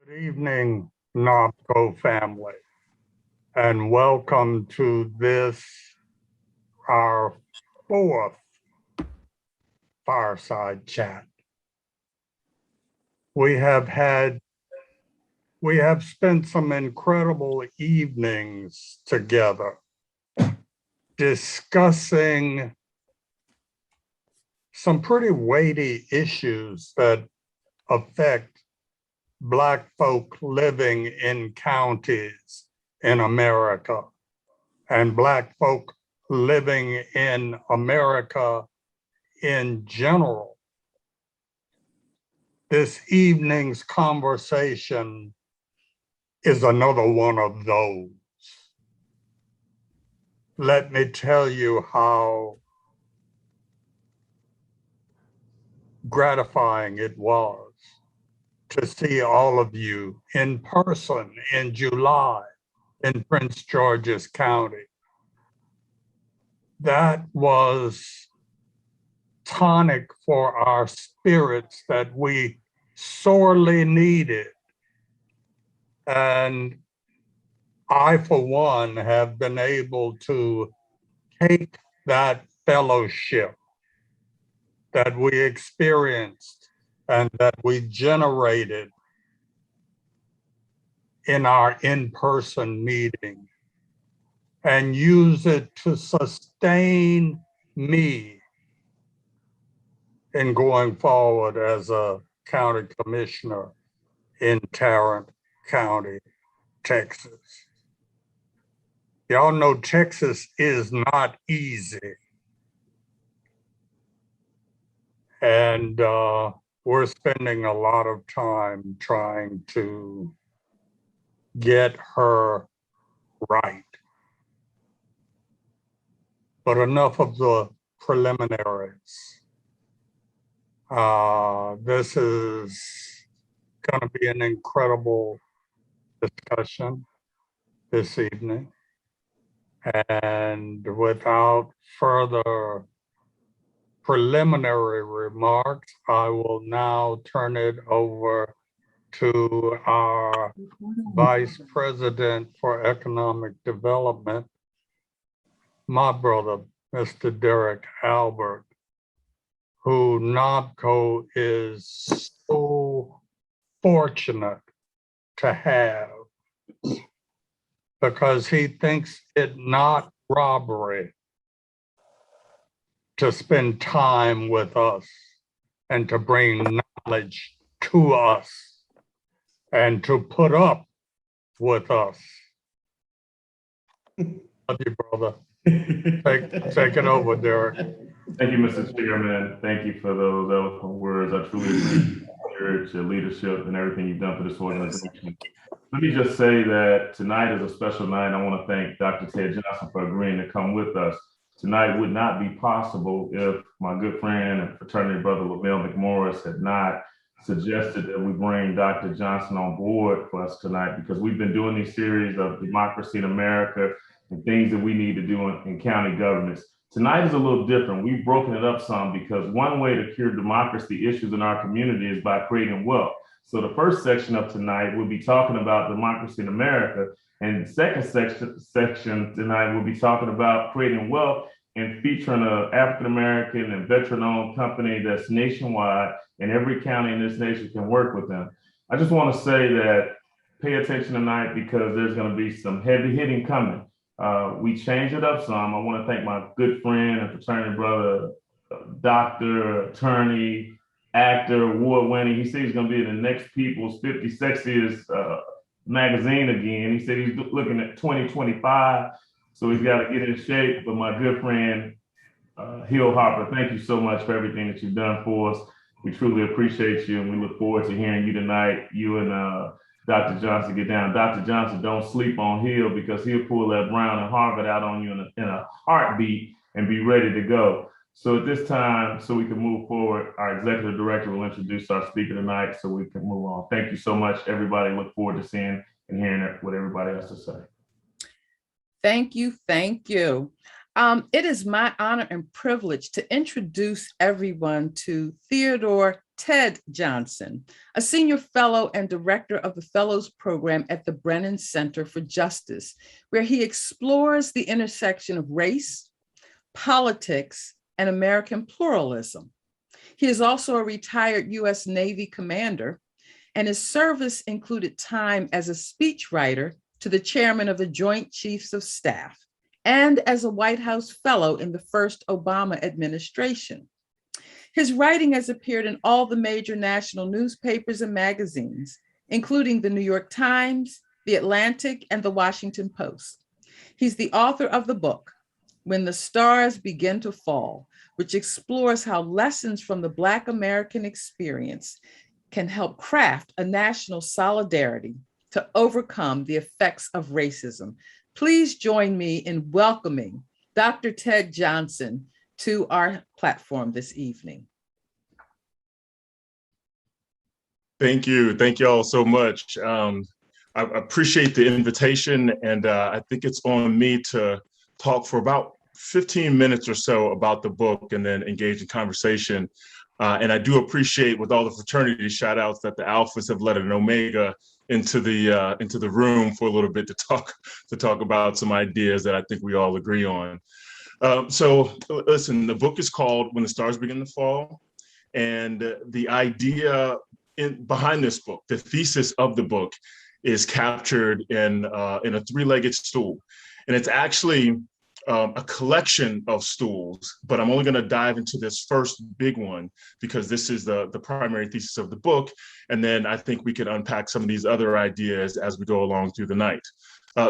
Good evening, NOBCO family, and welcome to this, our fourth fireside chat. We have spent some incredible evenings together discussing some pretty weighty issues that affect Black folk living in counties in America and Black folk living in America in general. This evening's conversation is another one of those. Let me tell you how gratifying it was to see all of you in person in July in Prince George's County. That was tonic for our spirits that we sorely needed. And I, for one, have been able to take that fellowship that we experienced and that we generated in our in-person meeting and use it to sustain me in going forward as a county commissioner in Tarrant County, Texas. Y'all know Texas is not easy. And we're spending a lot of time trying to get her right. But enough of the preliminaries. This is going to be an incredible discussion this evening. And without further preliminary remarks, I will now turn it over to our Vice President for Economic Development, my brother, Mr. Derek Albert, who NOBCO is so fortunate to have because he thinks it not robbery to spend time with us and to bring knowledge to us and to put up with us. Love you, brother. Take it over, Derek. Thank you, Mr. Chairman. Thank you for those eloquent words. I truly appreciate your leadership and everything you've done for this organization. Let me just say that tonight is a special night. I want to thank Dr. Ted Johnson for agreeing to come with us. Tonight would not be possible if my good friend and fraternity brother LaMel McMorris had not suggested that we bring Dr. Johnson on board for us tonight, because we've been doing these series of democracy in America and things that we need to do in county governments. Tonight is a little different. We've broken it up some because one way to cure democracy issues in our community is by creating wealth. So the first section of tonight, we'll be talking about democracy in America. And the second section tonight, we'll be talking about creating wealth and featuring an African-American and veteran-owned company that's nationwide, and every county in this nation can work with them. I just want to say that pay attention tonight because there's going to be some heavy hitting coming. We changed it up some. I want to thank my good friend and fraternity brother, doctor, attorney, actor, award-winning. He said he's going to be in the next People's 50 Sexiest magazine again. He said he's looking at 2025, so he's got to get in shape. But my good friend, Harper, thank you so much for everything that you've done for us. We truly appreciate you, and we look forward to hearing you tonight. You and Dr. Johnson get down. Dr. Johnson, don't sleep on Hill, because he'll pull that Brown and Harvard out on you in a heartbeat and be ready to go. So at this time, so we can move forward, our executive director will introduce our speaker tonight so we can move on. Thank you so much, everybody. Look forward to seeing and hearing what everybody has to say. Thank you. Thank you. It is my honor and privilege to introduce everyone to Theodore Ted Johnson, a senior fellow and director of the Fellows Program at the Brennan Center for Justice, where he explores the intersection of race, politics, and American pluralism. He is also a retired U.S. Navy commander, and his service included time as a speechwriter to the chairman of the Joint Chiefs of Staff and as a White House fellow in the first Obama administration. His writing has appeared in all the major national newspapers and magazines, including the New York Times, the Atlantic, and the Washington Post. He's the author of the book, When the Stars Begin to Fall, which explores how lessons from the Black American experience can help craft a national solidarity to overcome the effects of racism. Please join me in welcoming Dr. Ted Johnson to our platform this evening. Thank you. Thank you all so much. I appreciate the invitation, and I think it's on me to talk for about 15 minutes or so about the book and then engage in conversation. And I do appreciate, with all the fraternity shout outs, that the Alphas have let an Omega into the room for a little bit to talk about some ideas that I think we all agree on. So listen, the book is called When the Stars Begin to Fall, and the idea behind this book, the thesis of the book, is captured in a three-legged stool, and it's actually a collection of stools, but I'm only going to dive into this first big one because this is the primary thesis of the book, and then I think we can unpack some of these other ideas as we go along through the night.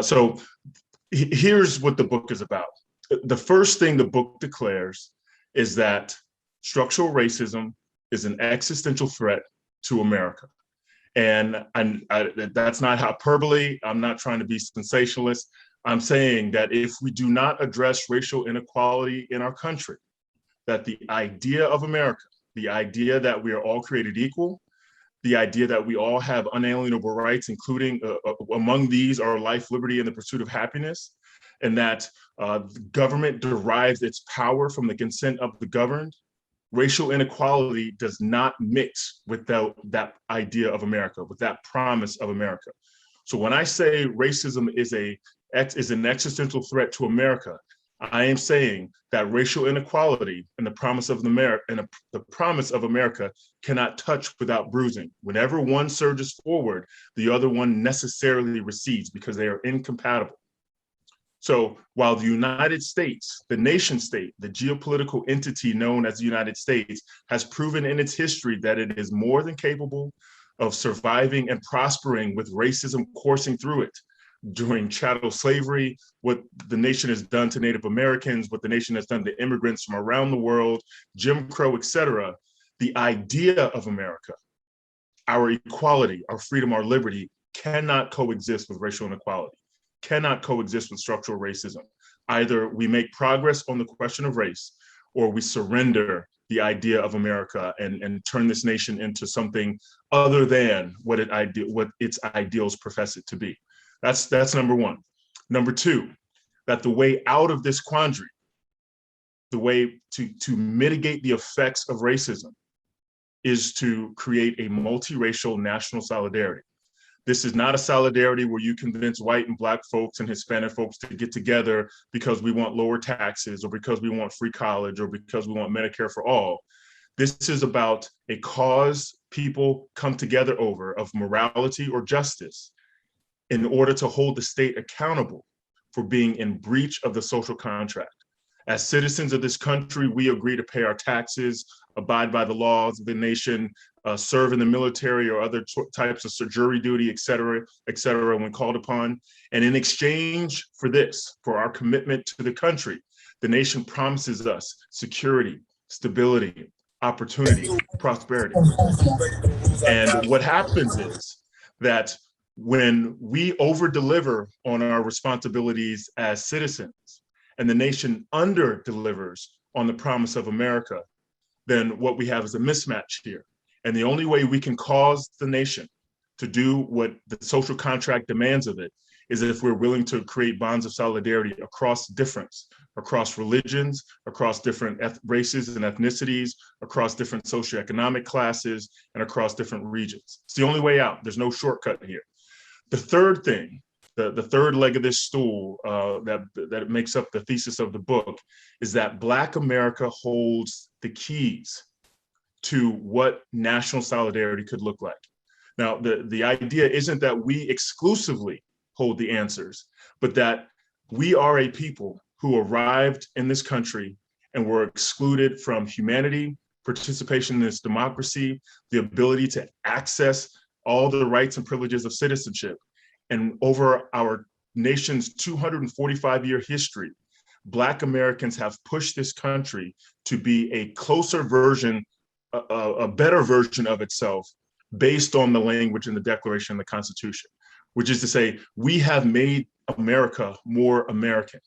So here's what the book is about. The first thing the book declares is that structural racism is an existential threat to America. And that's not hyperbole. I'm not trying to be sensationalist. I'm saying that if we do not address racial inequality in our country, that the idea of America, the idea that we are all created equal, the idea that we all have unalienable rights, including among these are life, liberty, and the pursuit of happiness, and that the government derives its power from the consent of the governed, racial inequality does not mix with that idea of America, with that promise of America. So when I say racism is an existential threat to America, I am saying that racial inequality and the promise of America cannot touch without bruising. Whenever one surges forward, the other one necessarily recedes because they are incompatible. So while the United States, the nation state, the geopolitical entity known as the United States, has proven in its history that it is more than capable of surviving and prospering with racism coursing through it, during chattel slavery, what the nation has done to Native Americans, what the nation has done to immigrants from around the world, Jim Crow, et cetera, the idea of America, our equality, our freedom, our liberty, cannot coexist with racial inequality, cannot coexist with structural racism. Either we make progress on the question of race, or we surrender the idea of America and turn this nation into something other than what its ideals profess it to be. That's number one. Number two, that the way out of this quandary, the way to mitigate the effects of racism, is to create a multiracial national solidarity. This is not a solidarity where you convince white and Black folks and Hispanic folks to get together because we want lower taxes or because we want free college or because we want Medicare for all. This is about a cause people come together over of morality or justice in order to hold the state accountable for being in breach of the social contract. As citizens of this country, we agree to pay our taxes, abide by the laws of the nation, serve in the military or other types of jury duty, et cetera, when called upon. And in exchange for this, for our commitment to the country, the nation promises us security, stability, opportunity, prosperity. And what happens is that when we over-deliver on our responsibilities as citizens and the nation under-delivers on the promise of America, then what we have is a mismatch here. And the only way we can cause the nation to do what the social contract demands of it is if we're willing to create bonds of solidarity across difference, across religions, across different races and ethnicities, across different socioeconomic classes, and across different regions. It's the only way out. There's no shortcut here. The third thing, the third leg of this stool that makes up the thesis of the book is that Black America holds the keys to what national solidarity could look like. Now, the idea isn't that we exclusively hold the answers, but that we are a people who arrived in this country and were excluded from humanity, participation in this democracy, the ability to access all the rights and privileges of citizenship. And over our nation's 245-year history, Black Americans have pushed this country to be a closer version, a better version of itself based on the language in the Declaration and the Constitution, which is to say, we have made America more American.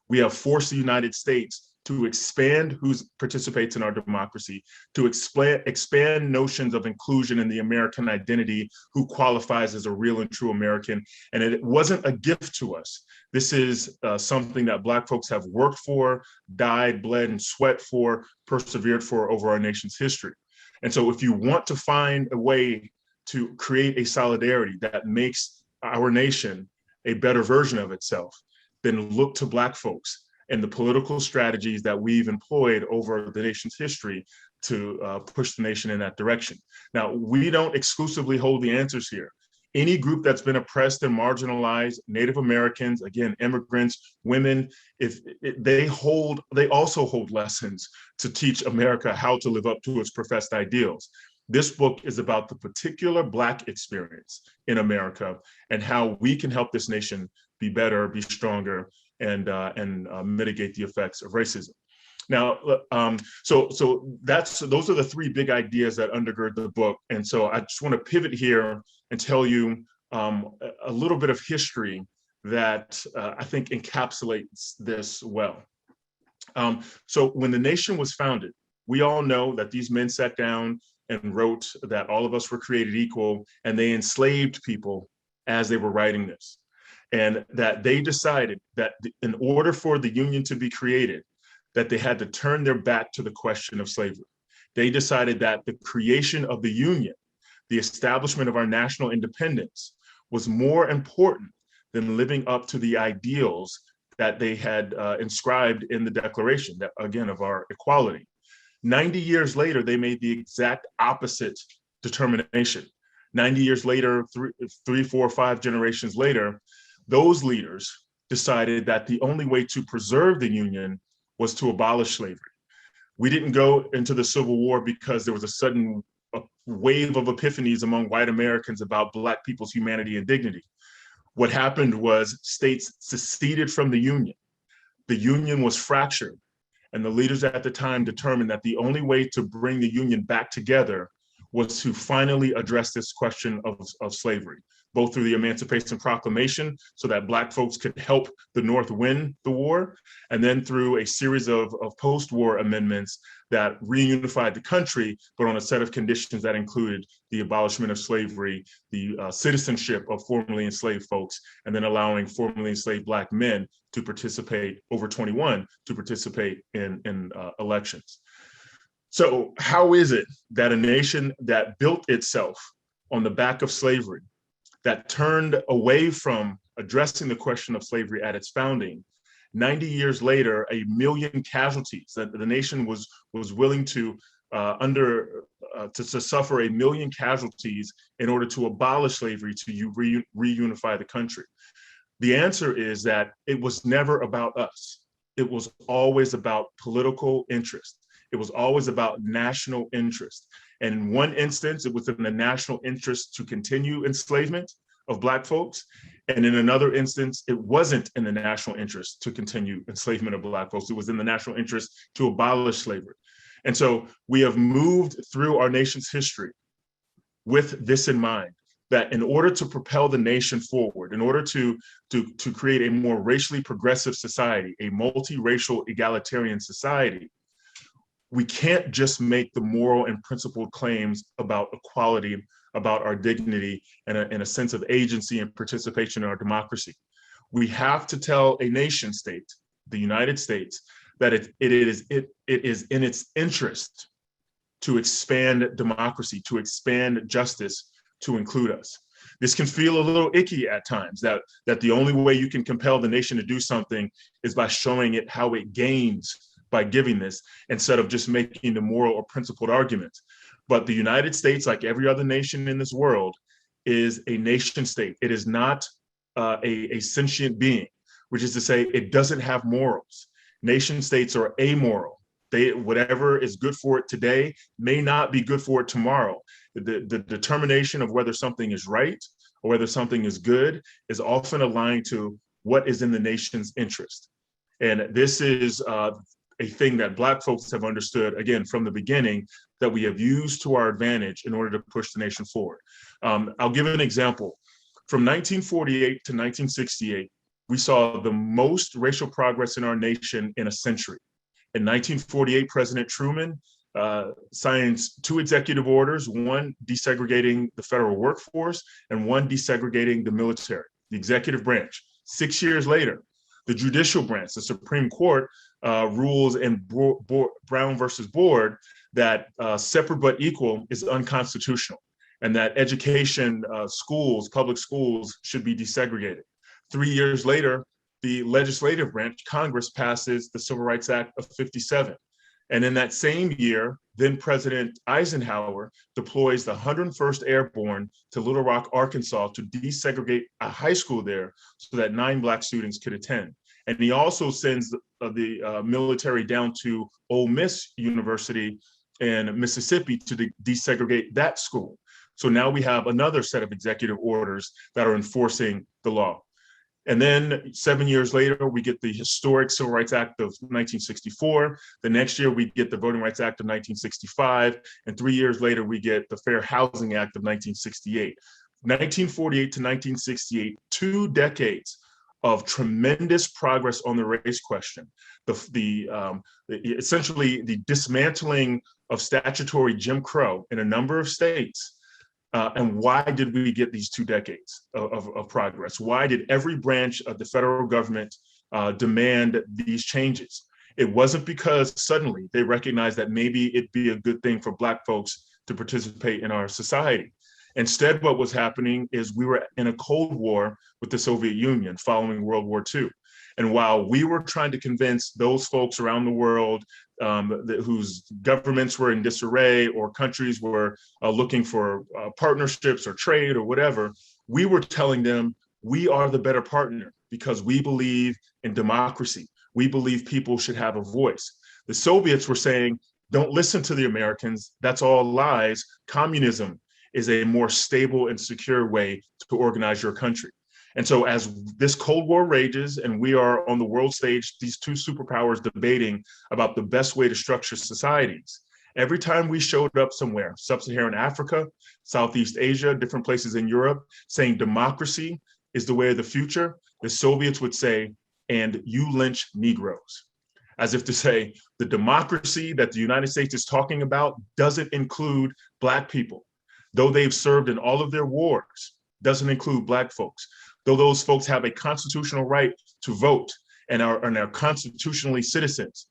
We have forced the United States to expand who participates in our democracy, to expand notions of inclusion in the American identity, who qualifies as a real and true American. And it wasn't a gift to us. This is something that Black folks have worked for, died, bled, and sweat for, persevered for over our nation's history. And so if you want to find a way to create a solidarity that makes our nation a better version of itself, then look to Black folks and the political strategies that we've employed over the nation's history to push the nation in that direction. Now, we don't exclusively hold the answers here. Any group that's been oppressed and marginalized, Native Americans, again, immigrants, women, they also hold lessons to teach America how to live up to its professed ideals. This book is about the particular Black experience in America and how we can help this nation be better, be stronger, and mitigate the effects of racism. Now, so those are the three big ideas that undergird the book. And so I just want to pivot here and tell you a little bit of history that I think encapsulates this well. So when the nation was founded, we all know that these men sat down and wrote that all of us were created equal, and they enslaved people as they were writing this. And that they decided that in order for the Union to be created, that they had to turn their back to the question of slavery. They decided that the creation of the Union, the establishment of our national independence, was more important than living up to the ideals that they had inscribed in the Declaration, that, again, of our equality. 90 years later, they made the exact opposite determination. 90 years later, three, 4, 5 generations later, those leaders decided that the only way to preserve the Union was to abolish slavery. We didn't go into the Civil War because there was a sudden wave of epiphanies among white Americans about Black people's humanity and dignity. What happened was states seceded from the Union. The Union was fractured, and the leaders at the time determined that the only way to bring the Union back together was to finally address this question of slavery, both through the Emancipation Proclamation so that Black folks could help the North win the war, and then through a series of post-war amendments that reunified the country, but on a set of conditions that included the abolishment of slavery, the citizenship of formerly enslaved folks, and then allowing formerly enslaved Black men to participate, over 21, to participate in elections. So how is it that a nation that built itself on the back of slavery, that turned away from addressing the question of slavery at its founding, 90 years later, 1 million casualties, that the nation was willing to suffer 1 million casualties in order to abolish slavery, to reunify the country? The answer is that it was never about us. It was always about political interest. It was always about national interest. And in one instance, it was in the national interest to continue enslavement of Black folks. And in another instance, it wasn't in the national interest to continue enslavement of Black folks. It was in the national interest to abolish slavery. And so we have moved through our nation's history with this in mind, that in order to propel the nation forward, in order to create a more racially progressive society, a multiracial egalitarian society, we can't just make the moral and principled claims about equality, about our dignity, and a sense of agency and participation in our democracy. We have to tell a nation state the United States, that it is in its interest to expand democracy, to expand justice, to include us. This can feel a little icky at times, that the only way you can compel the nation to do something is by showing it how it gains by giving this, instead of just making the moral or principled arguments. But the United States, like every other nation in this world, is a nation state. It is not a sentient being, which is to say it doesn't have morals. Nation states are amoral. Whatever is good for it today may not be good for it tomorrow. The determination of whether something is right or whether something is good is often aligned to what is in the nation's interest. And this is a thing that Black folks have understood, again, from the beginning, that we have used to our advantage in order to push the nation forward. I'll give an example. From 1948 to 1968, we saw the most racial progress in our nation in a century. In 1948, President Truman signed 2 executive orders, one desegregating the federal workforce and one desegregating the military, the executive branch. 6 years later, the judicial branch, the Supreme Court, rules in Brown versus Board that separate but equal is unconstitutional, and that education, schools, public schools should be desegregated. 3 years later, the legislative branch, Congress, passes the Civil Rights Act of '57. And in that same year, then President Eisenhower deploys the 101st Airborne to Little Rock, Arkansas, to desegregate a high school there so that 9 Black students could attend. And he also sends the military down to Ole Miss University in Mississippi to desegregate that school. So now we have another set of executive orders that are enforcing the law. And then 7 years later, we get the historic Civil Rights Act of 1964. The next year, we get the Voting Rights Act of 1965. And 3 years later, we get the Fair Housing Act of 1968. 1948 to 1968, 2 decades of tremendous progress on the race question. Essentially, the dismantling of statutory Jim Crow in a number of states. And why did we get these 2 decades of progress? Why did every branch of the federal government demand these changes? It wasn't because suddenly they recognized that maybe it'd be a good thing for Black folks to participate in our society. Instead, what was happening is we were in a Cold War with the Soviet Union following World War II. And while we were trying to convince those folks around the world whose governments were in disarray or countries were looking for partnerships or trade or whatever, we were telling them we are the better partner because we believe in democracy. We believe people should have a voice. The Soviets were saying, don't listen to the Americans. That's all lies. Communism is a more stable and secure way to organize your country. And so as this Cold War rages and we are on the world stage, these 2 superpowers debating about the best way to structure societies, every time we showed up somewhere, sub-Saharan Africa, Southeast Asia, different places in Europe, saying democracy is the way of the future, the Soviets would say, and you lynch Negroes. As if to say, the democracy that the United States is talking about doesn't include Black people. Though they've served in all of their wars, doesn't include Black folks. Though those folks have a constitutional right to vote and are constitutionally citizens,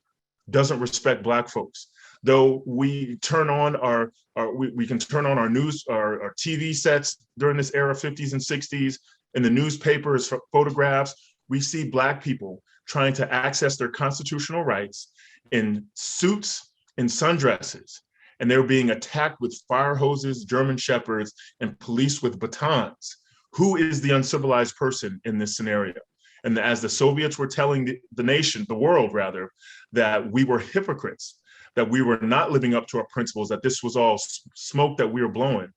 doesn't respect Black folks. Though we turn on we can turn on our news, our TV sets during this era, 50s and 60s, in the newspapers, photographs, we see Black people trying to access their constitutional rights in suits and sundresses. And they're being attacked with fire hoses, German shepherds, and police with batons. Who is the uncivilized person in this scenario? And as the Soviets were telling the nation, the world rather, that we were hypocrites, that we were not living up to our principles, that this was all smoke that we were blowing,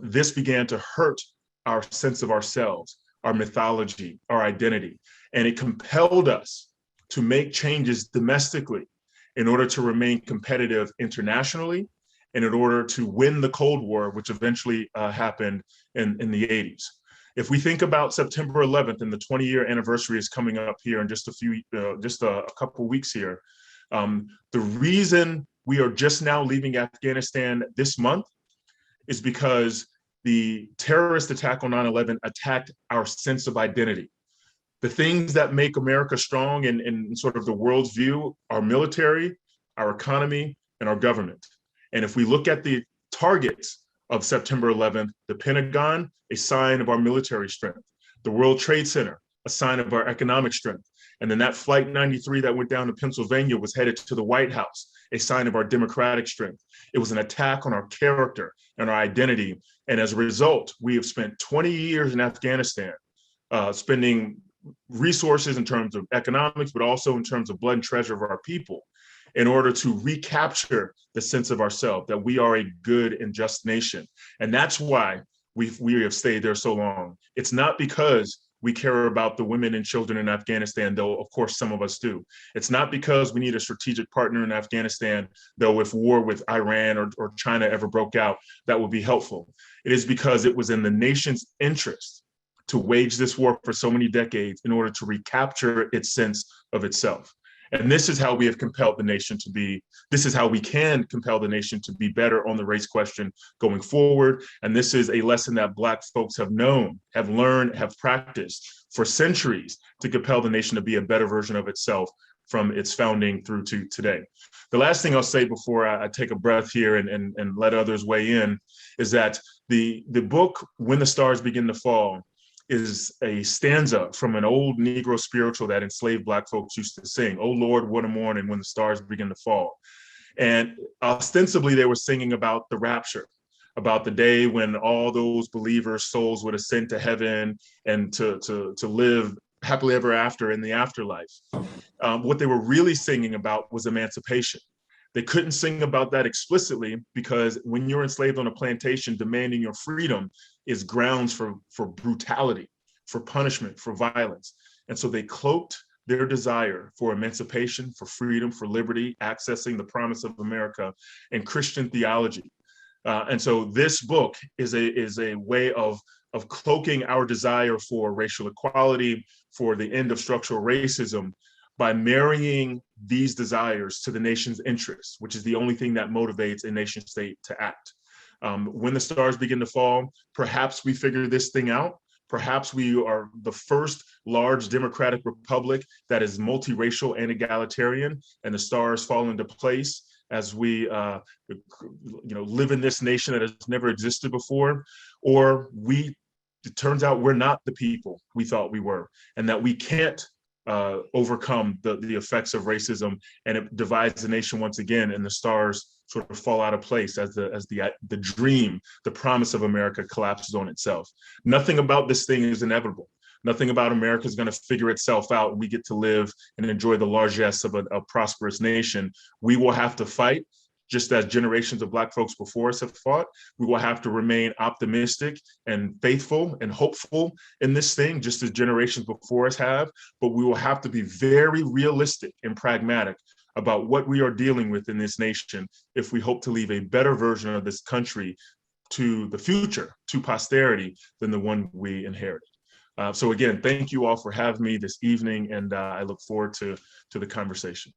this began to hurt our sense of ourselves, our mythology, our identity. And it compelled us to make changes domestically in order to remain competitive internationally and in order to win the Cold War, which eventually happened in the 80s. If we think about September 11th, and the 20-year anniversary is coming up here in just a couple of weeks here, the reason we are just now leaving Afghanistan this month is because the terrorist attack on 9/11 attacked our sense of identity. The things that make America strong in sort of the world's view, our military, our economy, and our government. And if we look at the targets of September 11th, the Pentagon, a sign of our military strength, the World Trade Center, a sign of our economic strength. And then that Flight 93 that went down to Pennsylvania was headed to the White House, a sign of our democratic strength. It was an attack on our character and our identity. And as a result, we have spent 20 years in Afghanistan, spending resources in terms of economics, but also in terms of blood and treasure of our people, in order to recapture the sense of ourselves, that we are a good and just nation. And that's why we have stayed there so long. It's not because we care about the women and children in Afghanistan, though of course some of us do. It's not because we need a strategic partner in Afghanistan, though if war with Iran or China ever broke out, that would be helpful. It is because it was in the nation's interest to wage this war for so many decades in order to recapture its sense of itself. And this is how we have compelled the nation to be, this is how we can compel the nation to be better on the race question going forward. And this is a lesson that Black folks have known, have learned, have practiced for centuries to compel the nation to be a better version of itself from its founding through to today. The last thing I'll say before I take a breath here and let others weigh in is that the book, When the Stars Begin to Fall, is a stanza from an old Negro spiritual that enslaved Black folks used to sing, "Oh Lord, what a morning when the stars begin to fall." And ostensibly they were singing about the rapture, about the day when all those believers' souls would ascend to heaven and to live happily ever after in the afterlife. What they were really singing about was emancipation. They couldn't sing about that explicitly because when you're enslaved on a plantation, demanding your freedom is grounds for brutality, for punishment, for violence. And so they cloaked their desire for emancipation, for freedom, for liberty, accessing the promise of America in Christian theology. And so this book is a way of cloaking our desire for racial equality, for the end of structural racism, by marrying these desires to the nation's interests, which is the only thing that motivates a nation state to act. When the stars begin to fall, perhaps we figure this thing out. Perhaps we are the first large democratic republic that is multiracial and egalitarian, and the stars fall into place as we live in this nation that has never existed before. Or it turns out we're not the people we thought we were, and that we can't overcome the effects of racism, and it divides the nation once again, and the stars sort of fall out of place as the dream, the promise of America collapses on itself. Nothing about this thing is inevitable. Nothing about America is going to figure itself out and we get to live and enjoy the largesse of a prosperous nation. We will have to fight, just as generations of Black folks before us have fought. We will have to remain optimistic and faithful and hopeful in this thing, just as generations before us have, but we will have to be very realistic and pragmatic about what we are dealing with in this nation if we hope to leave a better version of this country to the future, to posterity, than the one we inherited. So again, thank you all for having me this evening, and I look forward to the conversation.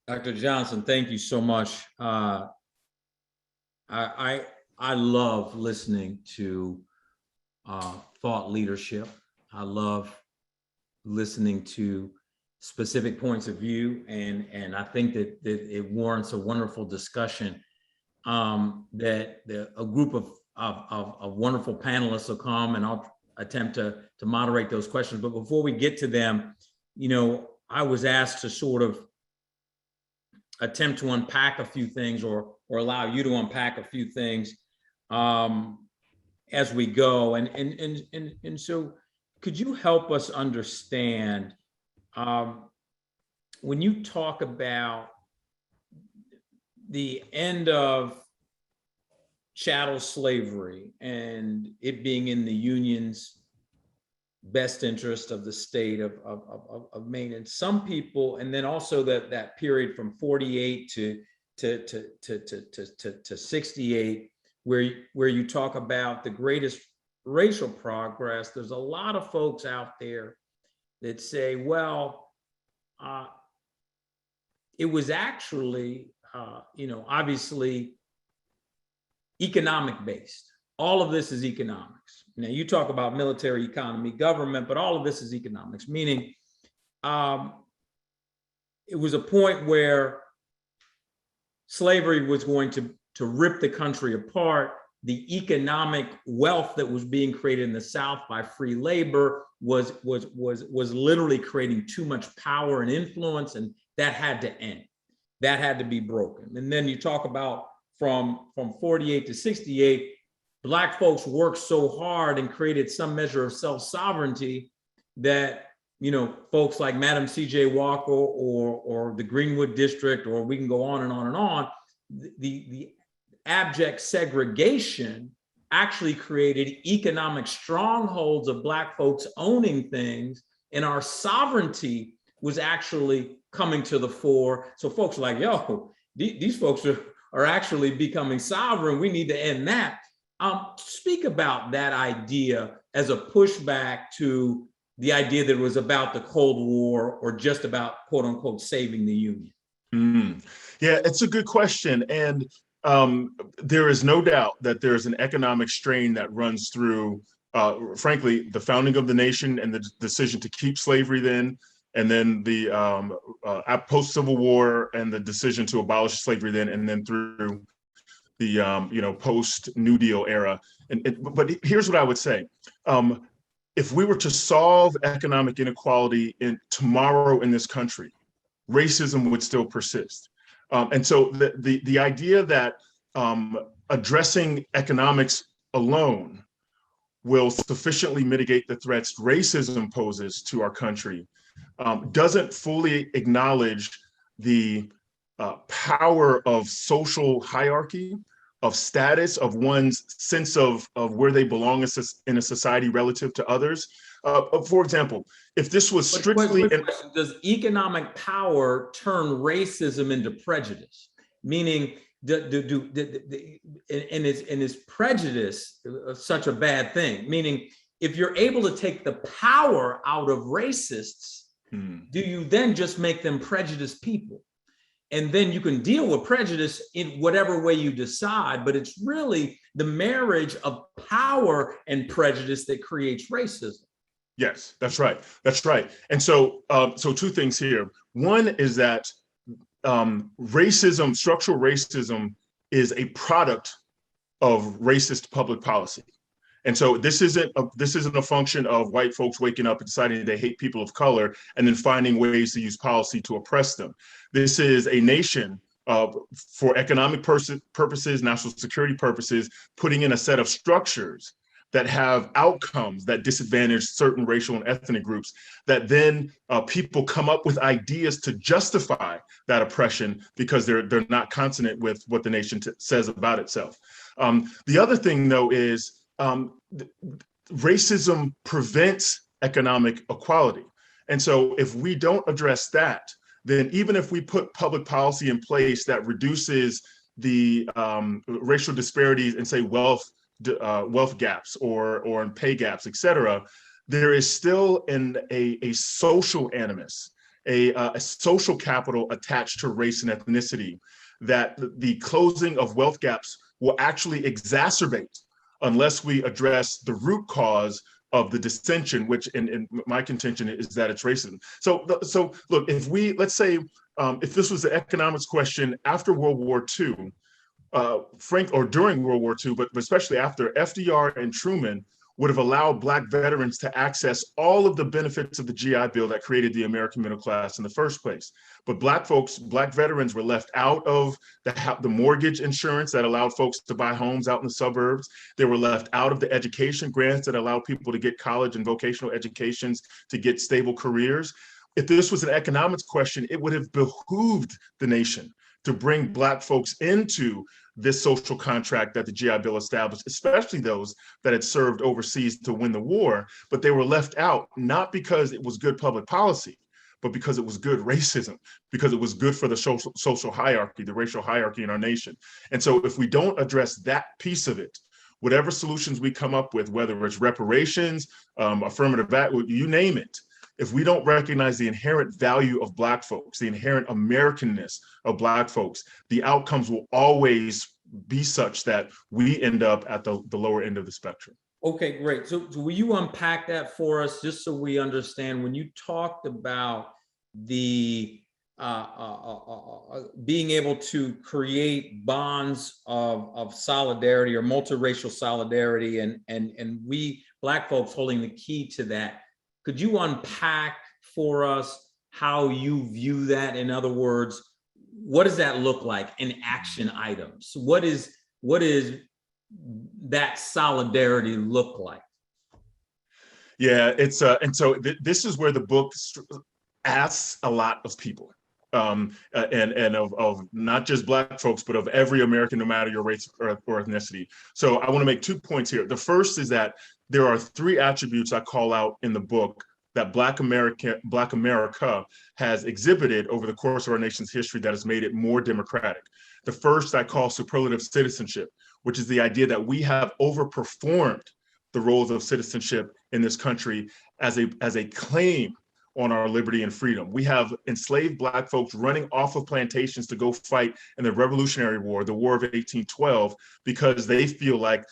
Dr. Johnson, thank you so much. I love listening to thought leadership. I love listening to specific points of view, and I think that it warrants a wonderful discussion. That a group of wonderful panelists will come, and I'll attempt to moderate those questions. But before we get to them, I was asked to sort of attempt to unpack a few things, or allow you to unpack a few things as we go. And so could you help us understand, when you talk about the end of chattel slavery and it being in the Union's best interest of the state of Maine, and some people, and then also that period from 48 to 68, where you talk about the greatest racial progress. There's a lot of folks out there that say, well, it was actually, obviously economic based. all of this is economics. Now you talk about military economy, government, but all of this is economics, meaning it was a point where slavery was going to rip the country apart. The economic wealth that was being created in the South by free labor was literally creating too much power and influence, and that had to end. That had to be broken. And then you talk about from 48 to 68, Black folks worked so hard and created some measure of self-sovereignty that, you know, folks like Madam C.J. Walker or the Greenwood District, or we can go on and on and on, the abject segregation actually created economic strongholds of Black folks owning things, and our sovereignty was actually coming to the fore. So folks are like, yo, these folks are actually becoming sovereign. We need to end that. Speak about that idea as a pushback to the idea that it was about the Cold War or just about, quote unquote, saving the Union. Yeah, it's a good question. And there is no doubt that there's an economic strain that runs through, frankly, the founding of the nation and the decision to keep slavery then, and then the post-Civil War and the decision to abolish slavery then, and then through the post-New Deal era. But here's what I would say. If we were to solve economic inequality tomorrow in this country, racism would still persist. And so the idea that addressing economics alone will sufficiently mitigate the threats racism poses to our country doesn't fully acknowledge the power of social hierarchy, of status, of one's sense of where they belong in a society relative to others. For example, if this was strictly— does economic power turn racism into prejudice? Meaning, is prejudice such a bad thing? Meaning, if you're able to take the power out of racists, do you then just make them prejudiced people? And then you can deal with prejudice in whatever way you decide, but it's really the marriage of power and prejudice that creates racism. Yes, that's right. That's right. And so, so two things here. One is that racism, structural racism, is a product of racist public policy. And so this isn't a function of white folks waking up and deciding they hate people of color and then finding ways to use policy to oppress them. This is a nation for economic purposes, national security purposes, putting in a set of structures that have outcomes that disadvantage certain racial and ethnic groups, that then people come up with ideas to justify that oppression because they're not consonant with what the nation says about itself. The other thing, though, is racism prevents economic equality. And so if we don't address that, then even if we put public policy in place that reduces the racial disparities and say wealth gaps or pay gaps, et cetera, there is still a social animus, a social capital attached to race and ethnicity that the closing of wealth gaps will actually exacerbate unless we address the root cause of the dissension, which in my contention is that it's racism. So look, if let's say, if this was the economics question after World War II, or during World War II, but especially after, FDR and Truman would have allowed Black veterans to access all of the benefits of the GI Bill that created the American middle class in the first place. But Black veterans were left out of the mortgage insurance that allowed folks to buy homes out in the suburbs. They were left out of the education grants that allowed people to get college and vocational educations to get stable careers. If this was an economics question, it would have behooved the nation to bring Black folks into this social contract that the GI Bill established, especially those that had served overseas to win the war, but they were left out, not because it was good public policy, but because it was good racism, because it was good for the social hierarchy, the racial hierarchy in our nation. And so if we don't address that piece of it, whatever solutions we come up with, whether it's reparations, affirmative action, you name it, if we don't recognize the inherent value of Black folks, the inherent Americanness of Black folks, the outcomes will always be such that we end up at the lower end of the spectrum. Okay, great. So will you unpack that for us, just so we understand, when you talked about the being able to create bonds of solidarity or multiracial solidarity, and we Black folks holding the key to that, could you unpack for us how you view that? In other words, what does that look like in action items? What is that solidarity look like? Yeah, it's and so this is where the book asks a lot of people, and of not just Black folks, but of every American, no matter your race or ethnicity. So I want to make 2 points here. The first is that there are 3 attributes I call out in the book that Black America has exhibited over the course of our nation's history that has made it more democratic. The first I call superlative citizenship, which is the idea that we have overperformed the roles of citizenship in this country as a claim on our liberty and freedom. We have enslaved Black folks running off of plantations to go fight in the Revolutionary War, the War of 1812, because they feel like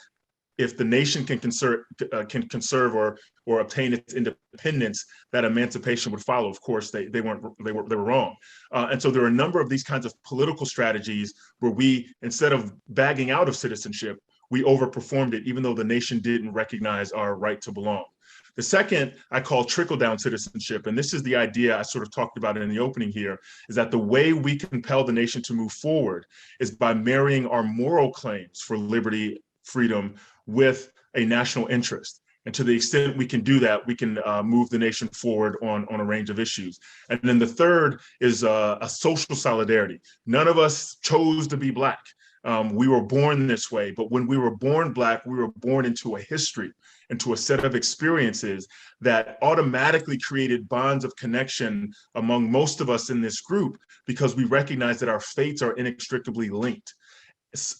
if the nation can conserve or obtain its independence, that emancipation would follow. Of course, they were wrong, and so there are a number of these kinds of political strategies where we, instead of bagging out of citizenship, we overperformed it, even though the nation didn't recognize our right to belong. The second I call trickle-down citizenship, and this is the idea I sort of talked about in the opening here, is that the way we compel the nation to move forward is by marrying our moral claims for liberty, freedom, with a national interest. And to the extent we can do that, we can move the nation forward on a range of issues. And then the third is a social solidarity. None of us chose to be Black. We were born this way, but when we were born Black, we were born into a history, into a set of experiences that automatically created bonds of connection among most of us in this group, because we recognize that our fates are inextricably linked.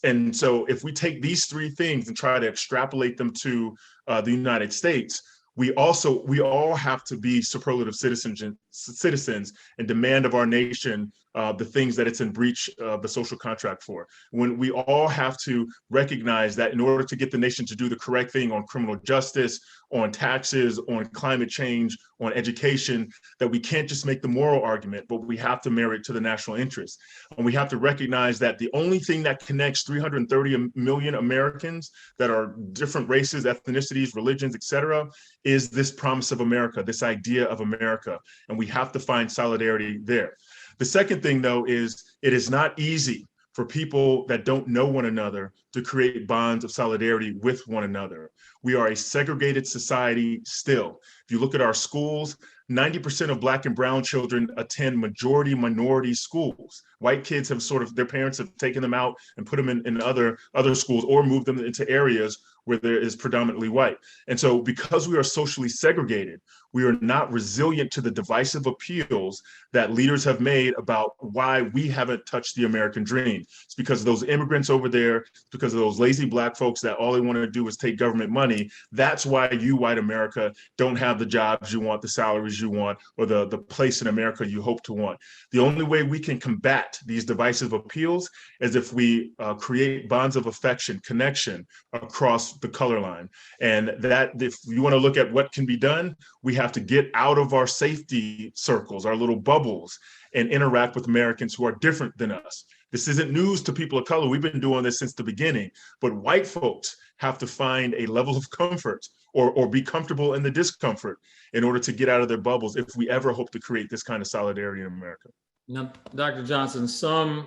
And so if we take these 3 things and try to extrapolate them to the United States, we all have to be superlative citizens and demand of our nation the things that it's in breach of the social contract for. When we all have to recognize that in order to get the nation to do the correct thing on criminal justice, on taxes, on climate change, on education, that we can't just make the moral argument, but we have to marry it to the national interest. And we have to recognize that the only thing that connects 330 million Americans that are different races, ethnicities, religions, et cetera, is this promise of America, this idea of America. And we have to find solidarity there. The second thing, though, is it is not easy for people that don't know one another to create bonds of solidarity with one another. We are a segregated society still. If you look at our schools, 90% of Black and brown children attend majority minority schools. White kids have their parents have taken them out and put them in other schools or moved them into areas where there is predominantly white. And so because we are socially segregated, we are not resilient to the divisive appeals that leaders have made about why we haven't touched the American dream. It's because of those immigrants over there, because of those lazy Black folks that all they want to do is take government money. That's why you, white America, don't have the jobs you want, the salaries you want, or the place in America you hope to want. The only way we can combat these divisive appeals is if we create bonds of affection, connection across the color line. And that, if you want to look at what can be done, we have to get out of our safety circles, our little bubbles, and interact with Americans who are different than us. This isn't news to people of color. We've been doing this since the beginning, but white folks have to find a level of comfort or be comfortable in the discomfort in order to get out of their bubbles if we ever hope to create this kind of solidarity in America. Now, Dr. Johnson, some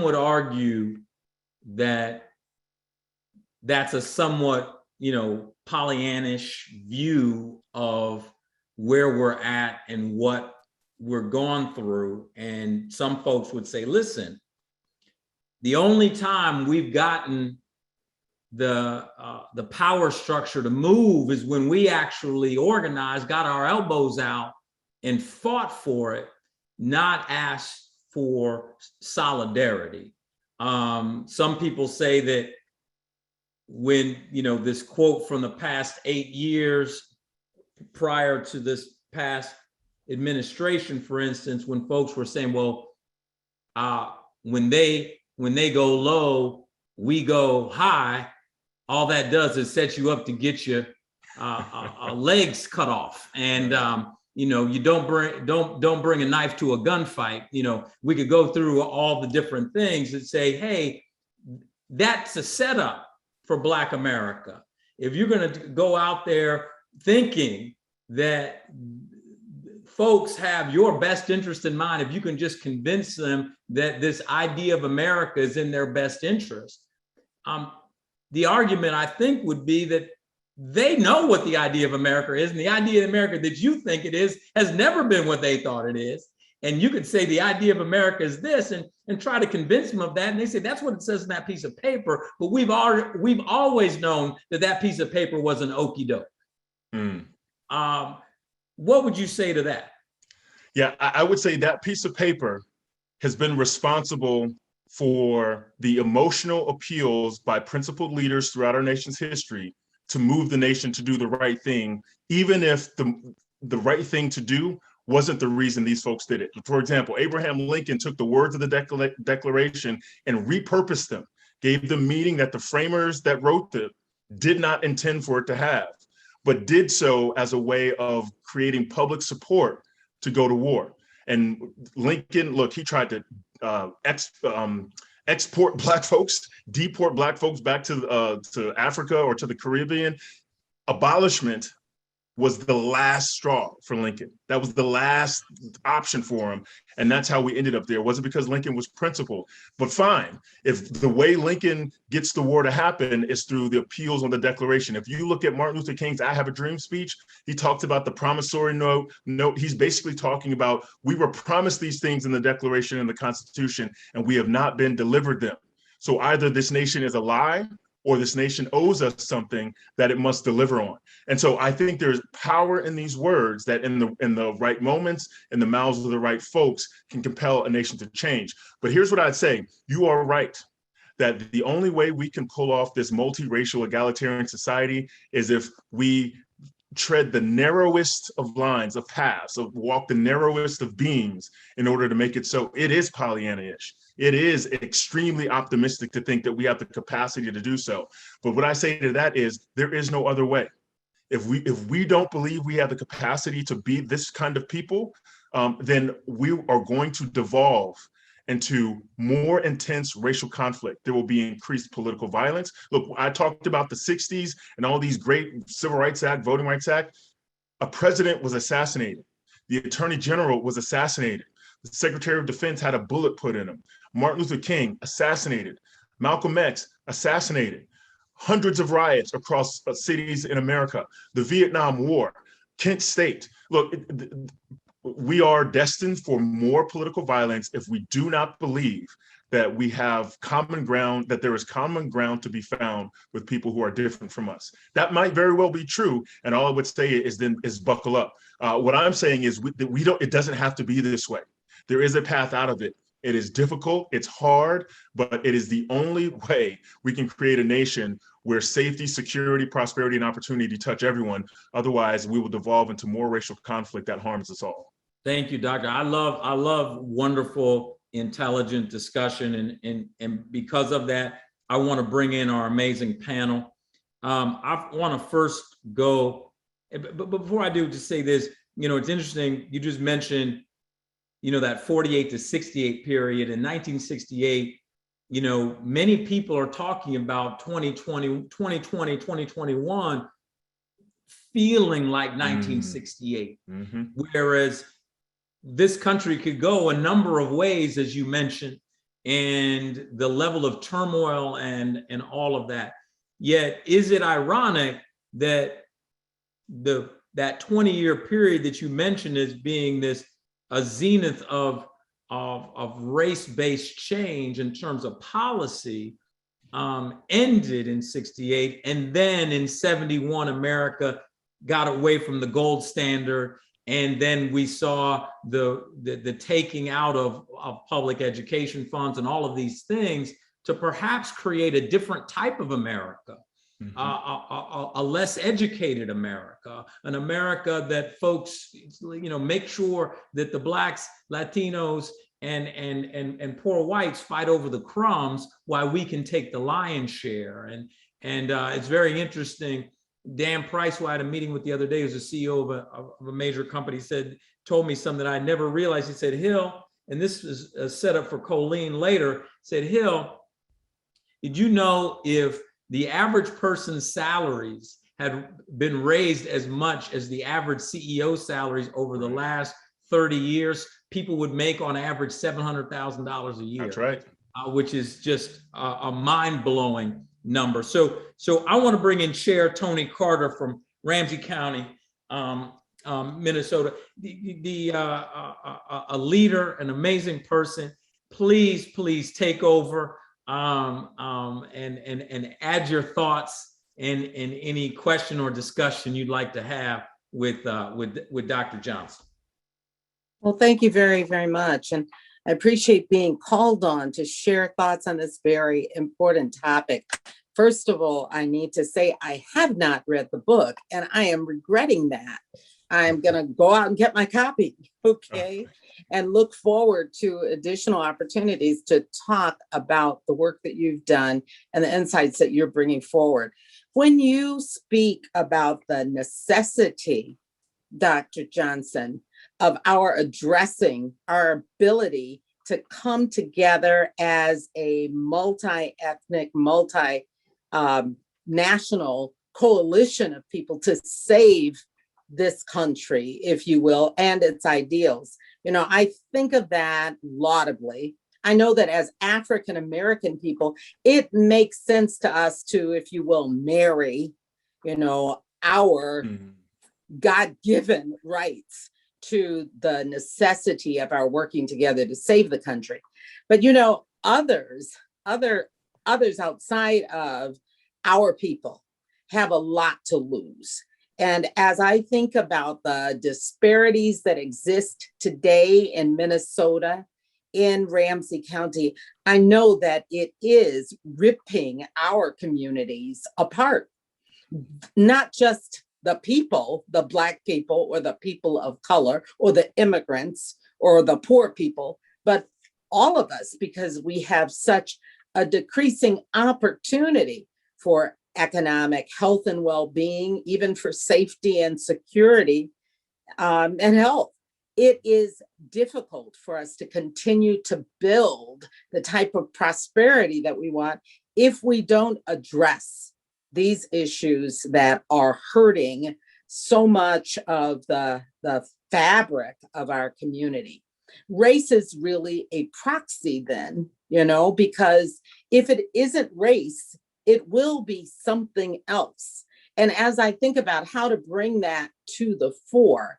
would argue that that's a somewhat, Pollyannish view of where we're at and what we're going through. And some folks would say, listen, the only time we've gotten the power structure to move is when we actually organized, got our elbows out and fought for it, not asked for solidarity. Some people say that when, this quote from the past 8 years prior to this past administration, for instance, when folks were saying, well, when they go low, we go high, all that does is set you up to get your legs cut off. And you know, you don't bring a knife to a gunfight. You know, we could go through all the different things and say, hey, that's a setup for Black America. If you're going to go out there thinking that folks have your best interest in mind, if you can just convince them that this idea of America is in their best interest, the argument I think would be that they know what the idea of America is, and the idea of America that you think it is has never been what they thought it is. And you could say the idea of America is this, and try to convince them of that. And they say that's what it says in that piece of paper. But we've always known that that piece of paper was an okie doke. What would you say to that? Yeah, I would say that piece of paper has been responsible for the emotional appeals by principled leaders throughout our nation's history to move the nation to do the right thing, even if the right thing to do wasn't the reason these folks did it. For example, Abraham Lincoln took the words of the Declaration and repurposed them, gave them meaning that the framers that wrote them did not intend for it to have, but did so as a way of creating public support to go to war. And Lincoln, look, he tried to export Black folks, deport Black folks back to Africa or to the Caribbean. Abolishment was the last straw for Lincoln. That was the last option for him. And that's how we ended up there. It wasn't because Lincoln was principled, but fine. If the way Lincoln gets the war to happen is through the appeals on the Declaration. If you look at Martin Luther King's I Have a Dream speech, he talked about the promissory note. He's basically talking about, we were promised these things in the Declaration and the Constitution, and we have not been delivered them. So either this nation is a lie, or this nation owes us something that it must deliver on. And so I think there's power in these words that in the right moments, in the mouths of the right folks, can compel a nation to change. But here's what I'd say. You are right that the only way we can pull off this multiracial egalitarian society is if we tread the narrowest of lines, of paths, of walk the narrowest of beams in order to make it so. It is Pollyanna-ish. It is extremely optimistic to think that we have the capacity to do so. But what I say to that is there is no other way. If we don't believe we have the capacity to be this kind of people, then we are going to devolve into more intense racial conflict. There will be increased political violence. Look, I talked about the 60s and all these great Civil Rights Act, Voting Rights Act. A president was assassinated. The Attorney General was assassinated. The Secretary of Defense had a bullet put in him. Martin Luther King, assassinated. Malcolm X, assassinated. Hundreds of riots across cities in America. The Vietnam War, Kent State. Look, we are destined for more political violence if we do not believe that we have common ground, that there is common ground to be found with people who are different from us. That might very well be true, and all I would say is buckle up. What I'm saying is it doesn't have to be this way. There is a path out of it. It is difficult, it's hard, but it is the only way we can create a nation where safety, security, prosperity, and opportunity touch everyone. Otherwise, we will devolve into more racial conflict that harms us all. Thank you, Doctor. I love wonderful, intelligent discussion. And because of that, I want to bring in our amazing panel. I want to first go, but before I do, just say this, it's interesting. You just mentioned, that 48 to 68 period. In 1968, many people are talking about 2020, 2021 feeling like 1968, whereas this country could go a number of ways, as you mentioned, and the level of turmoil and all of that. Yet, is it ironic that that 20-year period that you mentioned as being a zenith of race-based change in terms of policy ended in 68, and then in 71, America got away from the gold standard, and then we saw the taking out of public education funds and all of these things to perhaps create a different type of America, a less educated America, an America that folks, make sure that the Blacks, Latinos, and poor whites fight over the crumbs while we can take the lion's share. And it's very interesting. Dan Price, who I had a meeting with the other day, who's the CEO of a major company, told me something that I never realized. He said, Hill, and this is a setup for Colleen later, said, Hill, did you know if the average person's salaries had been raised as much as the average CEO salaries over the last 30 years, people would make on average $700,000 a year. That's right. Which is just a mind-blowing number. So I want to bring in Chair Tony Carter from Ramsey County, Minnesota, a leader, an amazing person. Please take over and add your thoughts and any question or discussion you'd like to have with Dr. Johnson. Well, thank you very, very much. And I appreciate being called on to share thoughts on this very important topic. First of all, I need to say I have not read the book, and I am regretting that. I'm going to go out and get my copy, okay? And look forward to additional opportunities to talk about the work that you've done and the insights that you're bringing forward. When you speak about the necessity, Dr. Johnson, of our addressing our ability to come together as a multi-ethnic, multi-national coalition of people to save this country, if you will, and its ideals. You know, I think of that laudably. I know that as African-American people, it makes sense to us to, if you will, marry, you know, our God-given rights to the necessity of our working together to save the country. But, you know, others outside of our people have a lot to lose. And as I think about the disparities that exist today in Minnesota, in Ramsey County, I know that it is ripping our communities apart. Not just the people, the Black people or the people of color or the immigrants or the poor people, but all of us, because we have such a decreasing opportunity for economic health and well-being, even for safety and security and health. It is difficult for us to continue to build the type of prosperity that we want if we don't address these issues that are hurting so much of the fabric of our community. Race is really a proxy then, you know, because if it isn't race, it will be something else. And as I think about how to bring that to the fore,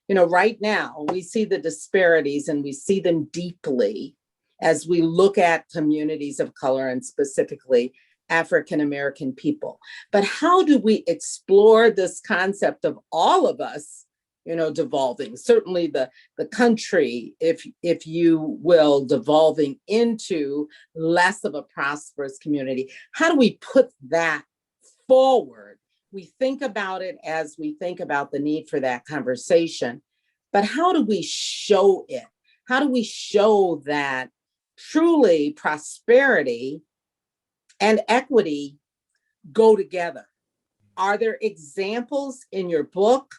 you know, right now we see the disparities and we see them deeply as we look at communities of color and specifically African-American people. But how do we explore this concept of all of us, you know, devolving, certainly the country, if you will, devolving into less of a prosperous community? How do we put that forward? We think about it as we think about the need for that conversation, but how do we show it? How do we show that truly prosperity and equity go together? Are there examples in your book?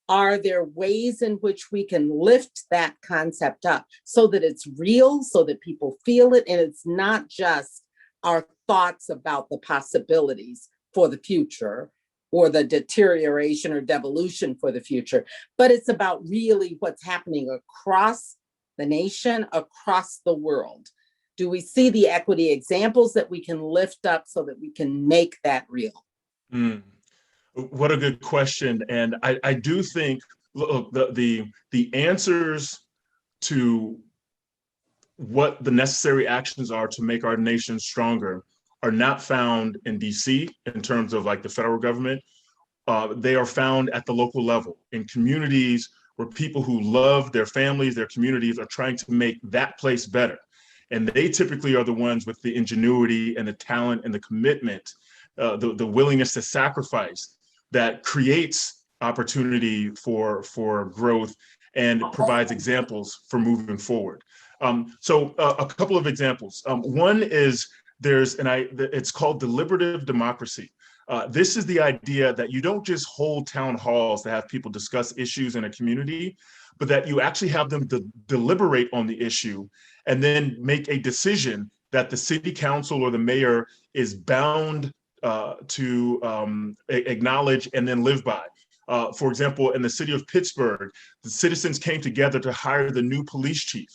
Are there ways in which we can lift that concept up so that it's real, so that people feel it, and it's not just our thoughts about the possibilities for the future or the deterioration or devolution for the future, but it's about really what's happening across the nation, across the world? Do we see the equity examples that we can lift up so that we can make that real? What a good question. And I do think, look, the answers to what the necessary actions are to make our nation stronger are not found in DC in terms of like the federal government. They are found at the local level in communities where people who love their families, their communities, are trying to make that place better. And they typically are the ones with the ingenuity and the talent and the commitment, the willingness to sacrifice that creates opportunity for growth and provides examples for moving forward. So a couple of examples. One is it's called deliberative democracy. This is the idea that you don't just hold town halls to have people discuss issues in a community, but that you actually have them deliberate on the issue and then make a decision that the city council or the mayor is bound to acknowledge and then live by. For example, in the city of Pittsburgh, the citizens came together to hire the new police chief.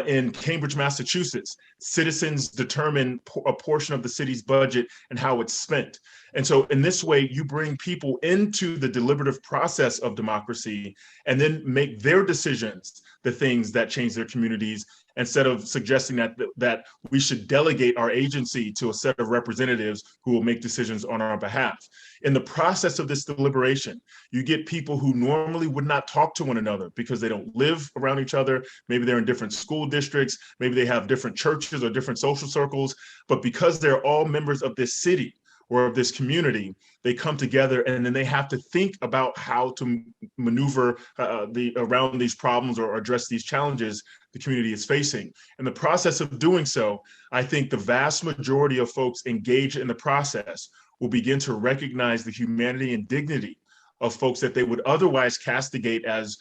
In Cambridge, Massachusetts, citizens determine a portion of the city's budget and how it's spent. And so in this way, you bring people into the deliberative process of democracy and then make their decisions the things that change their communities, instead of suggesting that we should delegate our agency to a set of representatives who will make decisions on our behalf. In the process of this deliberation, you get people who normally would not talk to one another because they don't live around each other. Maybe they're in different school districts. Maybe they have different churches or different social circles. But because they're all members of this city or of this community, they come together and then they have to think about how to maneuver around these problems or address these challenges the community is facing. In the process of doing so, I think the vast majority of folks engaged in the process will begin to recognize the humanity and dignity of folks that they would otherwise castigate as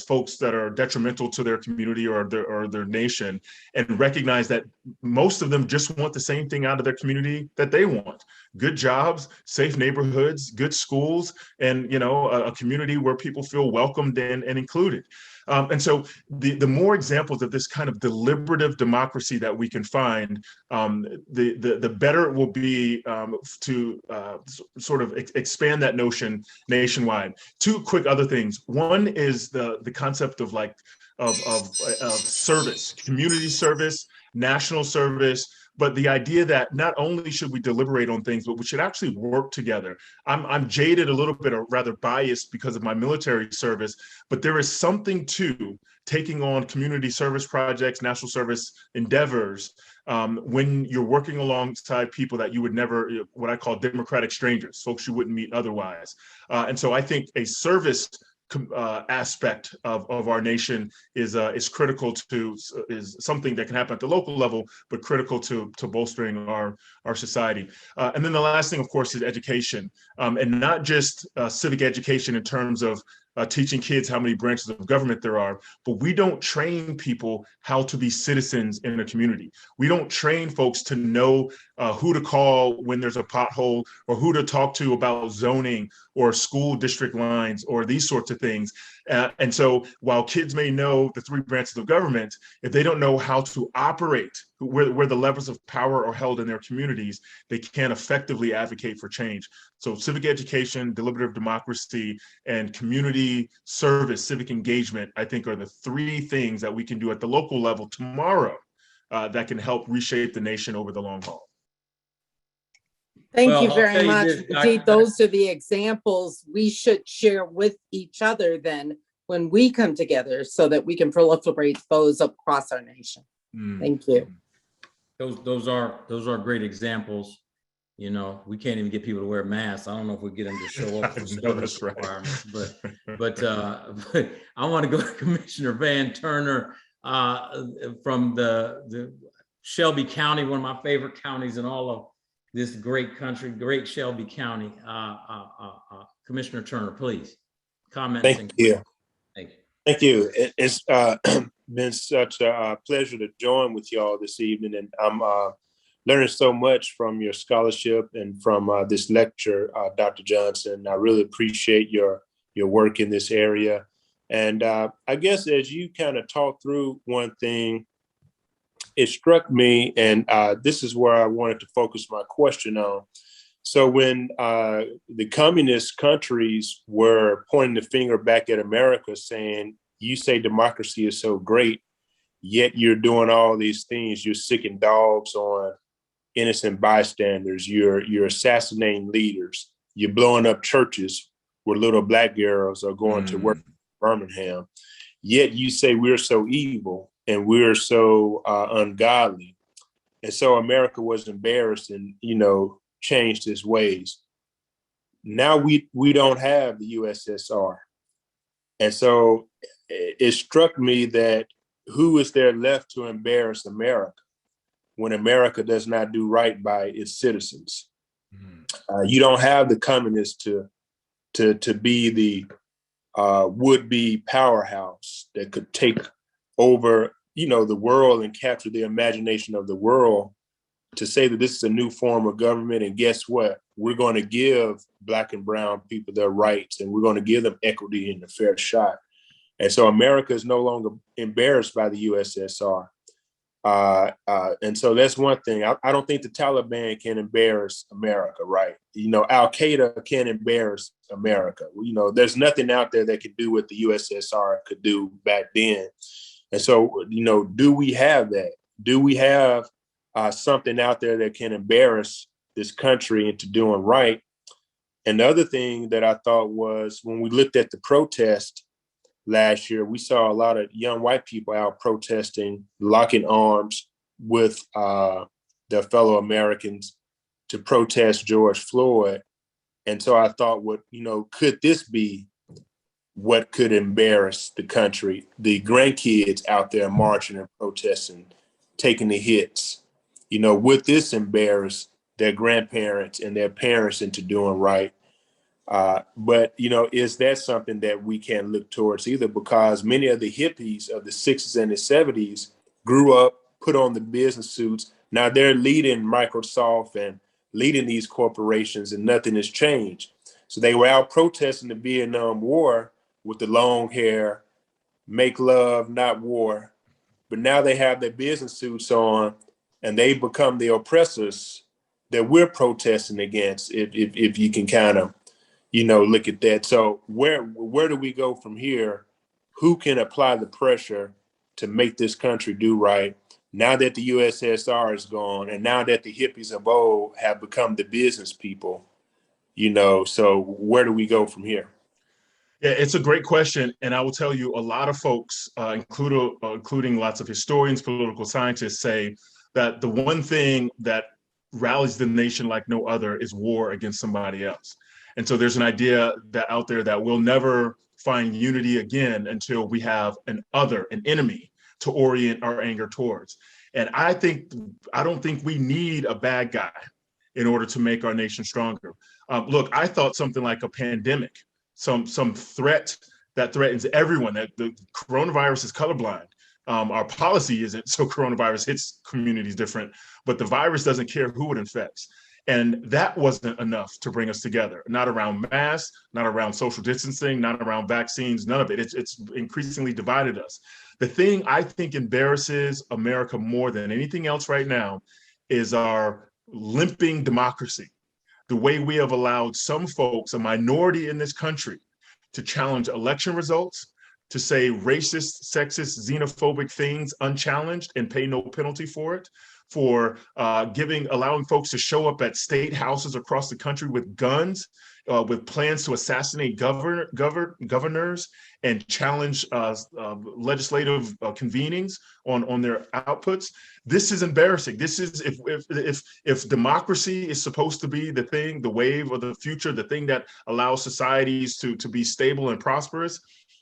folks that are detrimental to their community or their nation, and recognize that most of them just want the same thing out of their community that they want: good jobs, safe neighborhoods, good schools, and a community where people feel welcomed and included. And so the more examples of this kind of deliberative democracy that we can find, the better it will be to sort of expand that notion nationwide. Two quick other things. One is the concept of service, community service, national service. But the idea that not only should we deliberate on things, but we should actually work together. I'm jaded a little bit, or rather biased, because of my military service, but there is something to taking on community service projects, national service endeavors, when you're working alongside people that you would never, what I call democratic strangers, folks you wouldn't meet otherwise. And so I think a service aspect of our nation is critical is something that can happen at the local level, but critical to bolstering our society. And then the last thing, of course, is education, and not just civic education in terms of teaching kids how many branches of government there are, but we don't train people how to be citizens in a community. We don't train folks to know who to call when there's a pothole, or who to talk to about zoning or school district lines or these sorts of things. And so while kids may know the three branches of government, if they don't know how to operate where the levers of power are held in their communities, they can't effectively advocate for change. So civic education, deliberative democracy, and community service, civic engagement, I think, are the three things that we can do at the local level tomorrow that can help reshape the nation over the long haul. Thank Well, you I'll very tell you much. this, Indeed, those are the examples we should share with each other then when we come together, so that we can proliferate those across our nation. Thank you. Those are great examples. We can't even get people to wear masks. I don't know if we get them to show up for service requirements, but I want to go to Commissioner Van Turner from the Shelby County, one of my favorite counties in all of this great country, great Shelby County. Commissioner Turner, please. Comments. Thank you. Thank you. Thank you. It's been such a pleasure to join with y'all this evening, and I'm learning so much from your scholarship and from this lecture, Dr. Johnson. I really appreciate your work in this area. And I guess as you kind of talk through one thing, it struck me, and this is where I wanted to focus my question on. So when the communist countries were pointing the finger back at America saying, you say democracy is so great, yet you're doing all these things, you're sicking dogs on innocent bystanders, you're assassinating leaders, you're blowing up churches where little Black girls are going to work in Birmingham, yet you say we're so evil and we're so ungodly. And so America was embarrassed and, changed its ways. Now we don't have the USSR. And so it struck me that who is there left to embarrass America when America does not do right by its citizens? You don't have the communists to be the would-be powerhouse that could take over, the world and capture the imagination of the world, to say that this is a new form of government. And guess what? We're going to give Black and brown people their rights, and we're going to give them equity and a fair shot. And so America is no longer embarrassed by the USSR. And so that's one thing. I don't think the Taliban can embarrass America, right? Al Qaeda can embarrass America. There's nothing out there that can do what the USSR could do back then. And so, do we have that? Do we have something out there that can embarrass this country into doing right? And the other thing that I thought was, when we looked at the protest last year, we saw a lot of young white people out protesting, locking arms with their fellow Americans to protest George Floyd. And so I thought, could this be what could embarrass the country? The grandkids out there marching and protesting, taking the hits. Would this embarrass their grandparents and their parents into doing right? But is that something that we can look towards either? Because many of the hippies of the 60s and the 70s grew up, put on the business suits. Now they're leading Microsoft and leading these corporations, and nothing has changed. So they were out protesting the Vietnam War with the long hair, make love, not war. But now they have their business suits on, and they become the oppressors that we're protesting against, if you can kind of look at that. So where do we go from here? Who can apply the pressure to make this country do right now that the USSR is gone, and now that the hippies of old have become the business people? So where do we go from here? Yeah, it's a great question. And I will tell you, a lot of folks, including lots of historians, political scientists, say that the one thing that rallies the nation like no other is war against somebody else. And so there's an idea that out there that we'll never find unity again until we have an enemy to orient our anger towards. And I don't think we need a bad guy in order to make our nation stronger. Look, I thought something like a pandemic, some threat that threatens everyone, that the coronavirus is colorblind. Our policy isn't, so coronavirus hits communities different, but the virus doesn't care who it infects. And that wasn't enough to bring us together, not around masks, not around social distancing, not around vaccines, none of it. It's increasingly divided us. The thing I think embarrasses America more than anything else right now is our limping democracy. The way we have allowed some folks, a minority in this country, to challenge election results, to say racist, sexist, xenophobic things unchallenged and pay no penalty for it, for allowing folks to show up at state houses across the country with guns, with plans to assassinate governors and challenge legislative convenings on their outputs. This is embarrassing. This is, if democracy is supposed to be the thing, the wave of the future, the thing that allows societies to be stable and prosperous,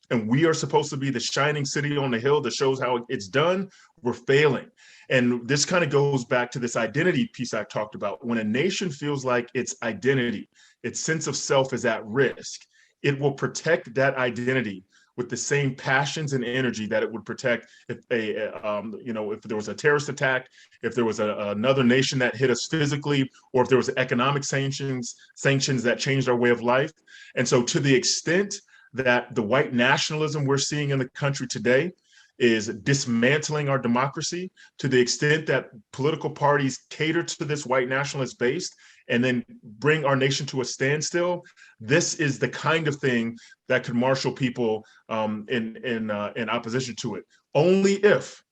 and we are supposed to be the shining city on the hill that shows how it's done, we're failing. And this kind of goes back to this identity piece I talked about. When a nation feels like its identity, its sense of self is at risk, it will protect that identity with the same passions and energy that it would protect if there was a terrorist attack, if there was another nation that hit us physically, or if there was economic sanctions that changed our way of life. And so to the extent that the white nationalism we're seeing in the country today is dismantling our democracy, to the extent that political parties cater to this white nationalist base and then bring our nation to a standstill, this is the kind of thing that could marshal people in opposition to it. Only if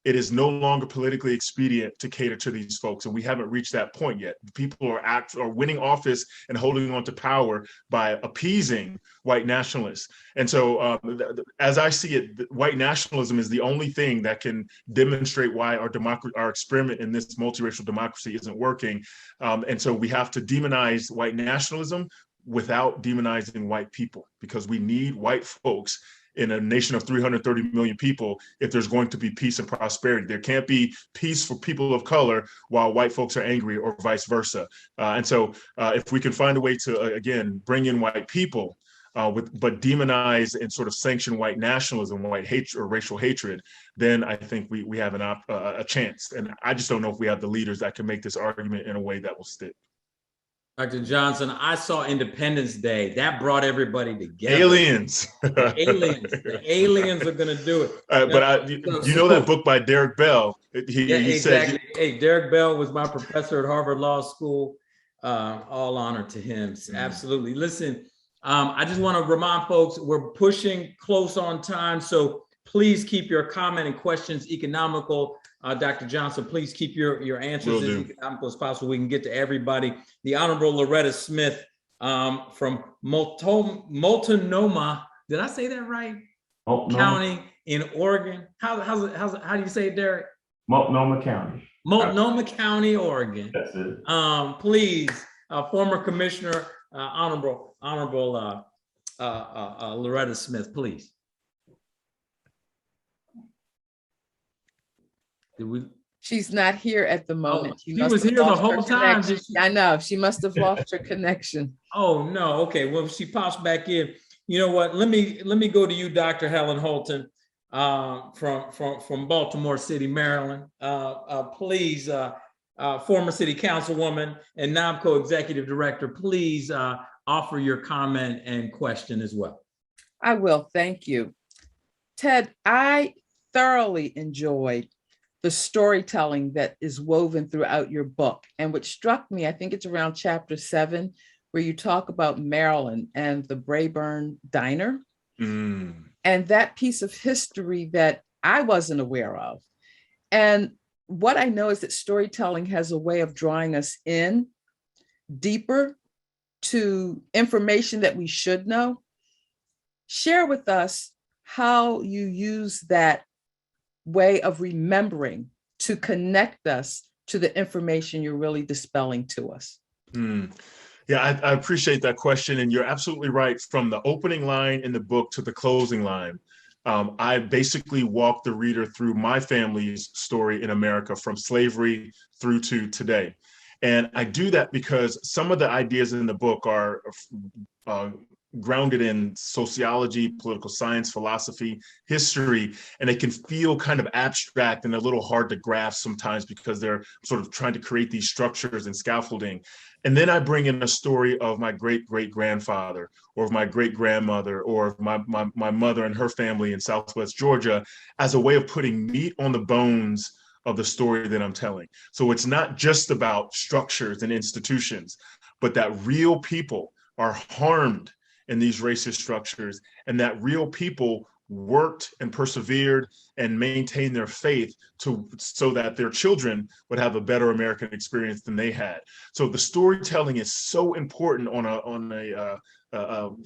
it is no longer politically expedient to cater to these folks, and we haven't reached that point yet. People are winning office and holding on to power by appeasing white nationalists. And so, as I see it, white nationalism is the only thing that can demonstrate why our experiment in this multiracial democracy isn't working. And so, we have to demonize white nationalism without demonizing white people, because we need white folks in a nation of 330 million people if there's going to be peace and prosperity. There can't be peace for people of color while white folks are angry, or vice versa. And so if we can find a way to, again, bring in white people, but demonize and sort of sanction white nationalism, white hatred, or racial hatred, then I think we have a chance. And I just don't know if we have the leaders that can make this argument in a way that will stick. Dr. Johnson, I saw Independence Day. That brought everybody together. Aliens. The aliens are going to do it. But you know that book by Derek Bell? He exactly. said, hey, Derek Bell was my professor at Harvard Law School. All honor to him. Absolutely. Listen, I just want to remind folks, we're pushing close on time. So please keep your comment and questions economical. Dr. Johnson, please keep your answers as economical as possible. We can get to everybody. The Honorable Loretta Smith from Multnomah. Did I say that right? County in Oregon. How do you say it, Derek? Multnomah County. Multnomah County, Oregon. That's it. Please, former Commissioner, Honorable Loretta Smith, please. She's not here at the moment. She was here the whole time. I know. She must have lost her connection. Oh no. Okay. Well, if she pops back in, you know what? Let me go to you, Dr. Helen Holton, from Baltimore City, Maryland. Please, former City Councilwoman and NOBCO Executive Director, please offer your comment and question as well. I will. Thank you, Ted. I thoroughly enjoyed the storytelling that is woven throughout your book. And what struck me, I think it's around chapter 7, where you talk about Maryland and the Brayburn Diner. And that piece of history that I wasn't aware of. And what I know is that storytelling has a way of drawing us in deeper to information that we should know. Share with us how you use that way of remembering to connect us to the information you're really dispelling to us. Yeah, I appreciate that question. And you're absolutely right. From the opening line in the book to the closing line, I basically walk the reader through my family's story in America from slavery through to today. And I do that because some of the ideas in the book are grounded in sociology, political science, philosophy, history, and they can feel kind of abstract and a little hard to grasp sometimes because they're sort of trying to create these structures and scaffolding. And then I bring in a story of my great-great-grandfather, or of my great-grandmother, or of my mother and her family in Southwest Georgia as a way of putting meat on the bones of the story that I'm telling. So it's not just about structures and institutions, but that real people are harmed in these racist structures, and that real people worked and persevered and maintained their faith so that their children would have a better American experience than they had. So the storytelling is so important on a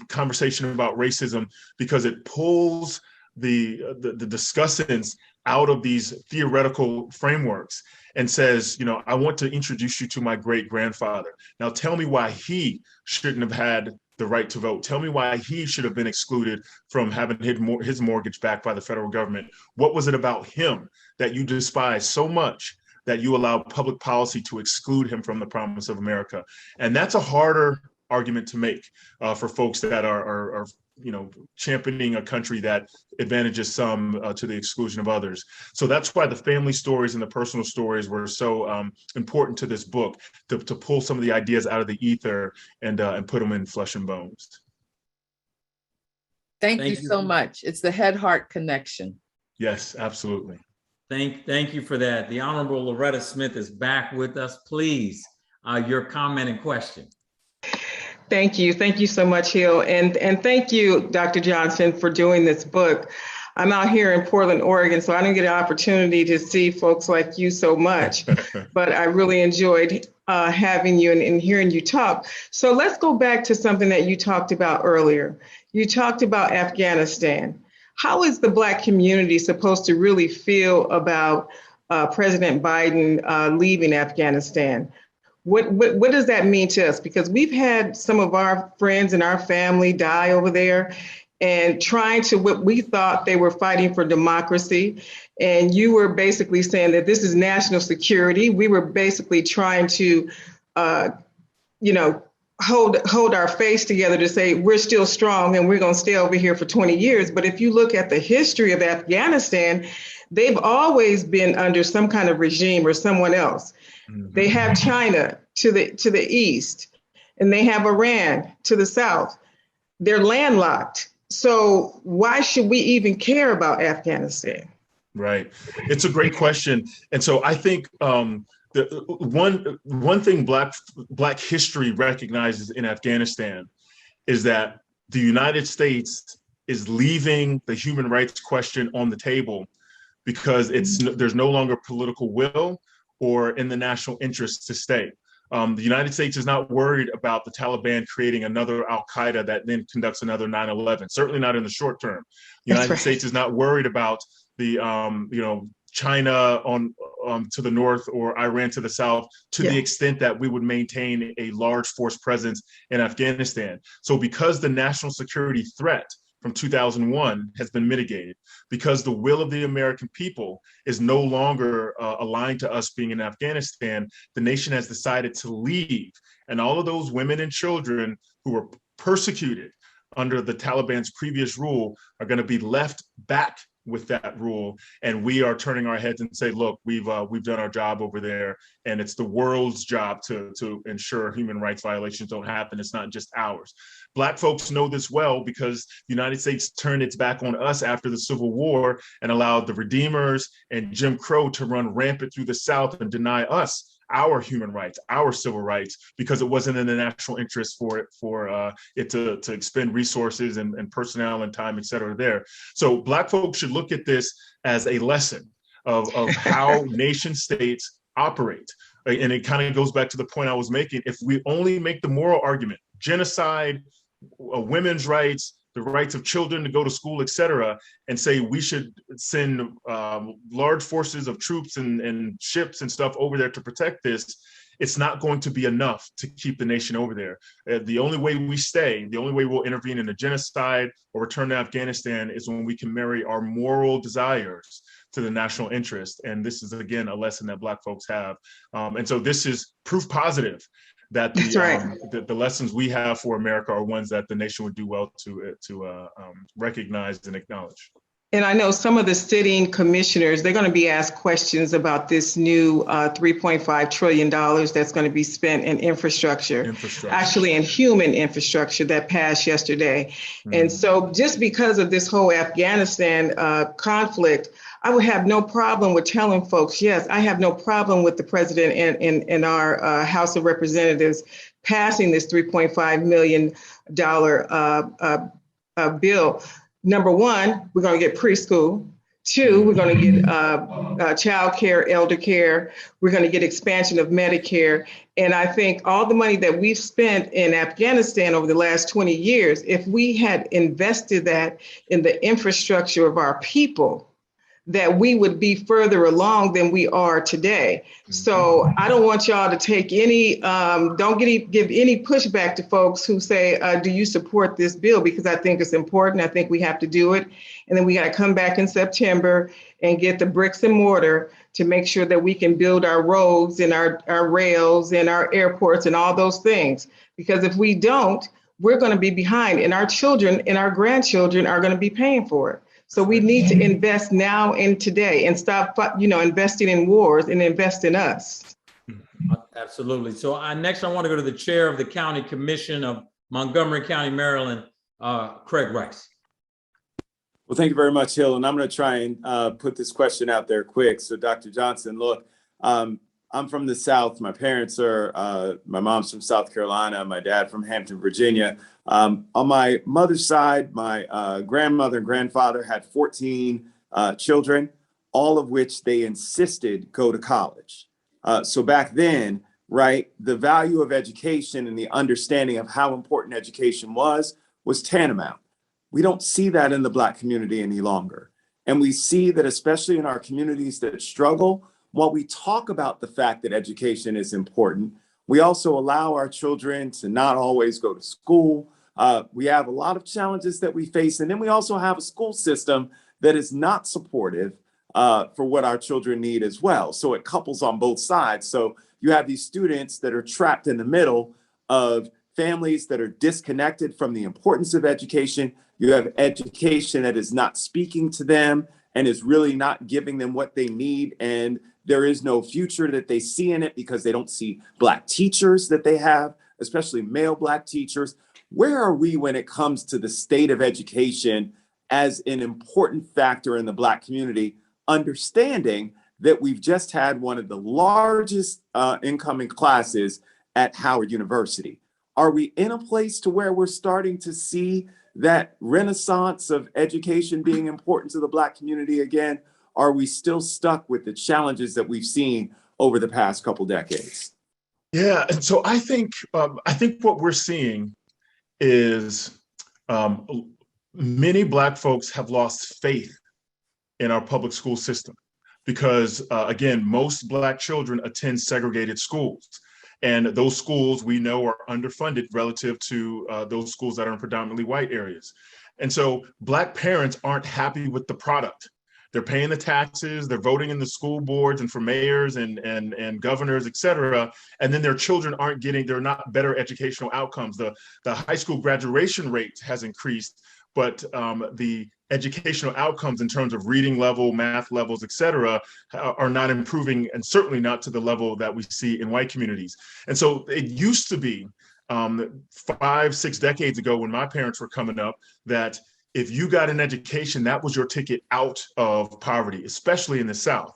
conversation about racism, because it pulls the discussants out of these theoretical frameworks and says, you know, I want to introduce you to my great-grandfather. Now tell me why he shouldn't have had the right to vote. Tell me why he should have been excluded from having his mortgage backed by the federal government. What was it about him that you despise so much that you allow public policy to exclude him from the promise of America? And that's a harder argument to make for folks that are championing a country that advantages some to the exclusion of others. So that's why the family stories and the personal stories were so important to this book, to pull some of the ideas out of the ether and put them in flesh and bones. Thank you so much. It's the head-heart connection. Yes, absolutely. Thank you for that. The Honorable Loretta Smith is back with us. Please, your comment and question. Thank you. Thank you so much, Hill. And thank you, Dr. Johnson, for doing this book. I'm out here in Portland, Oregon, so I didn't get an opportunity to see folks like you so much, but I really enjoyed having you and hearing you talk. So let's go back to something that you talked about earlier. You talked about Afghanistan. How is the Black community supposed to really feel about President Biden leaving Afghanistan? What does that mean to us? Because we've had some of our friends and our family die over there, and trying to what we thought they were fighting for democracy. And you were basically saying that this is national security. We were basically trying to, hold our face together to say we're still strong and we're going to stay over here for 20 years. But if you look at the history of Afghanistan, they've always been under some kind of regime or someone else. Mm-hmm. They have China to the east, and they have Iran to the south. They're landlocked. So why should we even care about Afghanistan? Right. It's a great question. And so I think the one thing Black history recognizes in Afghanistan is that the United States is leaving the human rights question on the table because there's no longer political will or in the national interest to stay. The United States is not worried about the Taliban creating another Al-Qaeda that then conducts another 9/11, certainly not in the short term. The United States is not worried about the China to the north or Iran to the south, to the extent that we would maintain a large force presence in Afghanistan. So because the national security threat from 2001 has been mitigated, because the will of the American people is no longer aligned to us being in Afghanistan, the nation has decided to leave. And all of those women and children who were persecuted under the Taliban's previous rule are going to be left back with that rule, and we are turning our heads and say, look, we've done our job over there, and it's the world's job to ensure human rights violations don't happen. It's not just ours. Black folks know this well because the United States turned its back on us after the Civil War and allowed the Redeemers and Jim Crow to run rampant through the South and deny us our human rights, our civil rights, because it wasn't in the national interest for it to expend resources and personnel and time, et cetera, there. So Black folks should look at this as a lesson of how nation states operate. And it kind of goes back to the point I was making. If we only make the moral argument, genocide, women's rights, the rights of children to go to school, et cetera, and say we should send large forces of troops and ships and stuff over there to protect this, it's not going to be enough to keep the nation over there. The only way we stay, the only way we'll intervene in a genocide or return to Afghanistan is when we can marry our moral desires to the national interest. And this is, again, a lesson that Black folks have. And so this is proof positive that the lessons we have for America are ones that the nation would do well to recognize and acknowledge. And I know some of the sitting commissioners, they're going to be asked questions about this new $3.5 trillion that's going to be spent in infrastructure, actually in human infrastructure that passed yesterday. Mm-hmm. And so just because of this whole Afghanistan conflict, I would have no problem with telling folks, yes, I have no problem with the president and our House of Representatives passing this $3.5 million bill. Number one, we're going to get preschool. Two, we're going to get child care, elder care. We're going to get expansion of Medicare. And I think all the money that we've spent in Afghanistan over the last 20 years, if we had invested that in the infrastructure of our people, that we would be further along than we are today. So I don't want y'all to take any, give any pushback to folks who say, do you support this bill? Because I think it's important. I think we have to do it. And then we got to come back in September and get the bricks and mortar to make sure that we can build our roads and our rails and our airports and all those things. Because if we don't, we're going to be behind, and our children and our grandchildren are going to be paying for it. So we need to invest now and today and stop, investing in wars and invest in us. Absolutely. So next, I want to go to the chair of the County Commission of Montgomery County, Maryland, Craig Rice. Well, thank you very much, Hill. And I'm going to try and put this question out there quick. So Dr. Johnson, look, I'm from the South. My parents are, my mom's from South Carolina, my dad from Hampton, Virginia. On my mother's side, my grandmother and grandfather had 14 children, all of which they insisted go to college. So back then, right, the value of education and the understanding of how important education was tantamount. We don't see that in the Black community any longer. And we see that, especially in our communities that struggle, while we talk about the fact that education is important, we also allow our children to not always go to school, We have a lot of challenges that we face. And then we also have a school system that is not supportive for what our children need as well. So it couples on both sides. So you have these students that are trapped in the middle of families that are disconnected from the importance of education. You have education that is not speaking to them and is really not giving them what they need. And there is no future that they see in it because they don't see Black teachers that they have, especially male Black teachers. Where are we when it comes to the state of education as an important factor in the Black community, understanding that we've just had one of the largest incoming classes at Howard University? Are we in a place to where we're starting to see that renaissance of education being important to the Black community again? Are we still stuck with the challenges that we've seen over the past couple decades? Yeah, and so I think what we're seeing is many Black folks have lost faith in our public school system because, again, most Black children attend segregated schools. And those schools we know are underfunded relative to those schools that are in predominantly white areas. And so Black parents aren't happy with the product. They're paying the taxes, they're voting in the school boards and for mayors and governors, et cetera. And then their children they're not better educational outcomes. The high school graduation rate has increased, but the educational outcomes in terms of reading level, math levels, et cetera, are not improving, and certainly not to the level that we see in white communities. And so it used to be 5-6 decades ago when my parents were coming up, that if you got an education, that was your ticket out of poverty, especially in the South.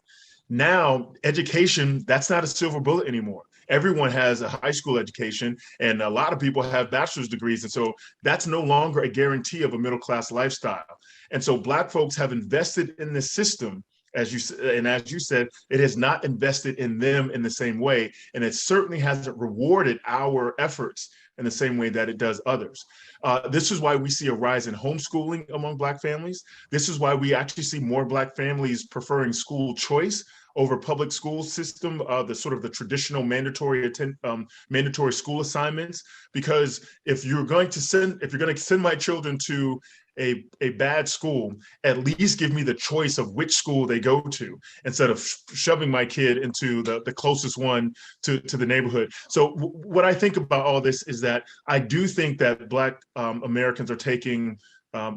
Now, education, that's not a silver bullet anymore. Everyone has a high school education, and a lot of people have bachelor's degrees. And so that's no longer a guarantee of a middle-class lifestyle. And so Black folks have invested in the system, as you said, it has not invested in them in the same way. And it certainly hasn't rewarded our efforts in the same way that it does others. This is why we see a rise in homeschooling among Black families. This is why we actually see more Black families preferring school choice over public school system, the traditional mandatory school assignments. Because if you're going to send my children to a bad school, at least give me the choice of which school they go to, instead of shoving my kid into the closest one to the neighborhood. So what I think about all this is that I do think that Black Americans are taking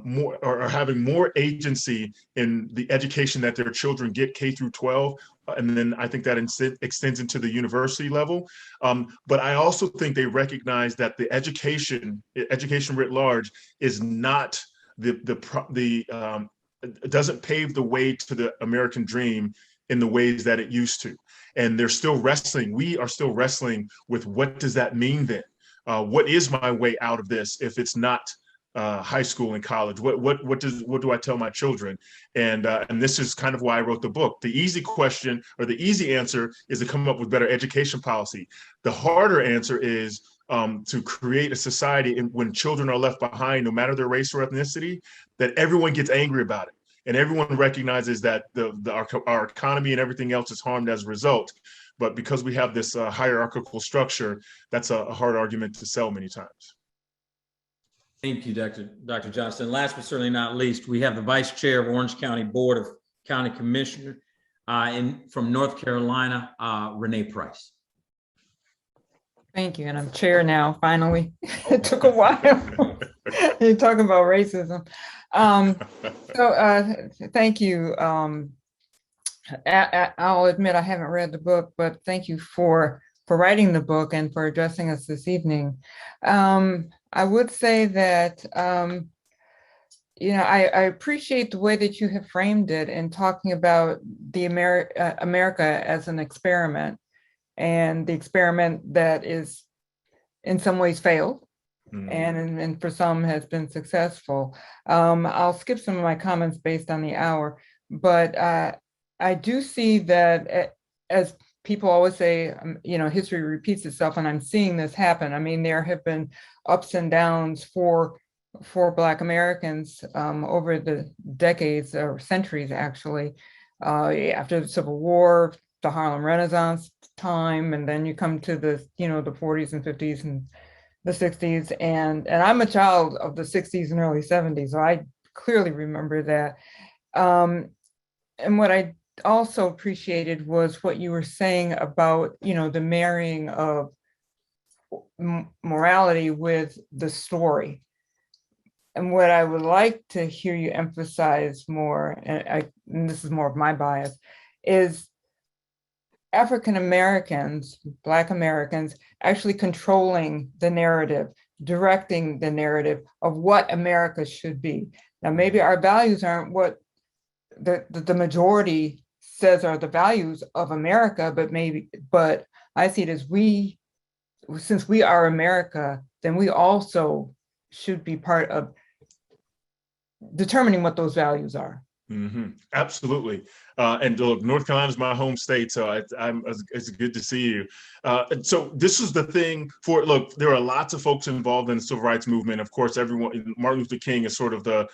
more, or having more agency in the education that their children get, K through 12. And then I think that extends into the university level. But I also think they recognize that the education writ large is not doesn't pave the way to the American dream in the ways that it used to. And we are still wrestling with, what does that mean then? What is my way out of this if it's not high school and college? What do I tell my children? And this is kind of why I wrote the book. The easy question, or the easy answer, is to come up with better education policy. The harder answer is to create a society when children are left behind, no matter their race or ethnicity, that everyone gets angry about it. And everyone recognizes that our economy and everything else is harmed as a result. But because we have this hierarchical structure, that's a hard argument to sell many times. Thank you, Dr. Johnson. Last but certainly not least, we have the Vice Chair of Orange County Board of County Commissioners from North Carolina, Renee Price. Thank you, and I'm chair now, finally. It took a while. You're talking about racism. Thank you. I'll admit I haven't read the book, but thank you for writing the book and for addressing us this evening. I would say that, I appreciate the way that you have framed it in talking about the America as an experiment, and the experiment that is in some ways failed, and for some has been successful. I'll skip some of my comments based on the hour, but I do see that, as people always say, history repeats itself, and I'm seeing this happen. I mean, there have been ups and downs for Black Americans over the decades or centuries, actually. After the Civil War, the Harlem Renaissance time, and then you come to the 40s and 50s and the 60s, and I'm a child of the 60s and early 70s, so I clearly remember that. And what I also appreciated was what you were saying about, the marrying of morality with the story. And what I would like to hear you emphasize more, and this is more of my bias, is African Americans, Black Americans, actually controlling the narrative, directing the narrative of what America should be. Now, maybe our values aren't what the majority says are the values of America, but I see it as since we are America, then we also should be part of determining what those values are. Mm-hmm. Absolutely. And look, North Carolina is my home state, so it's good to see you. And so this is the thing look, there are lots of folks involved in the civil rights movement. Of course, Martin Luther King is sort of the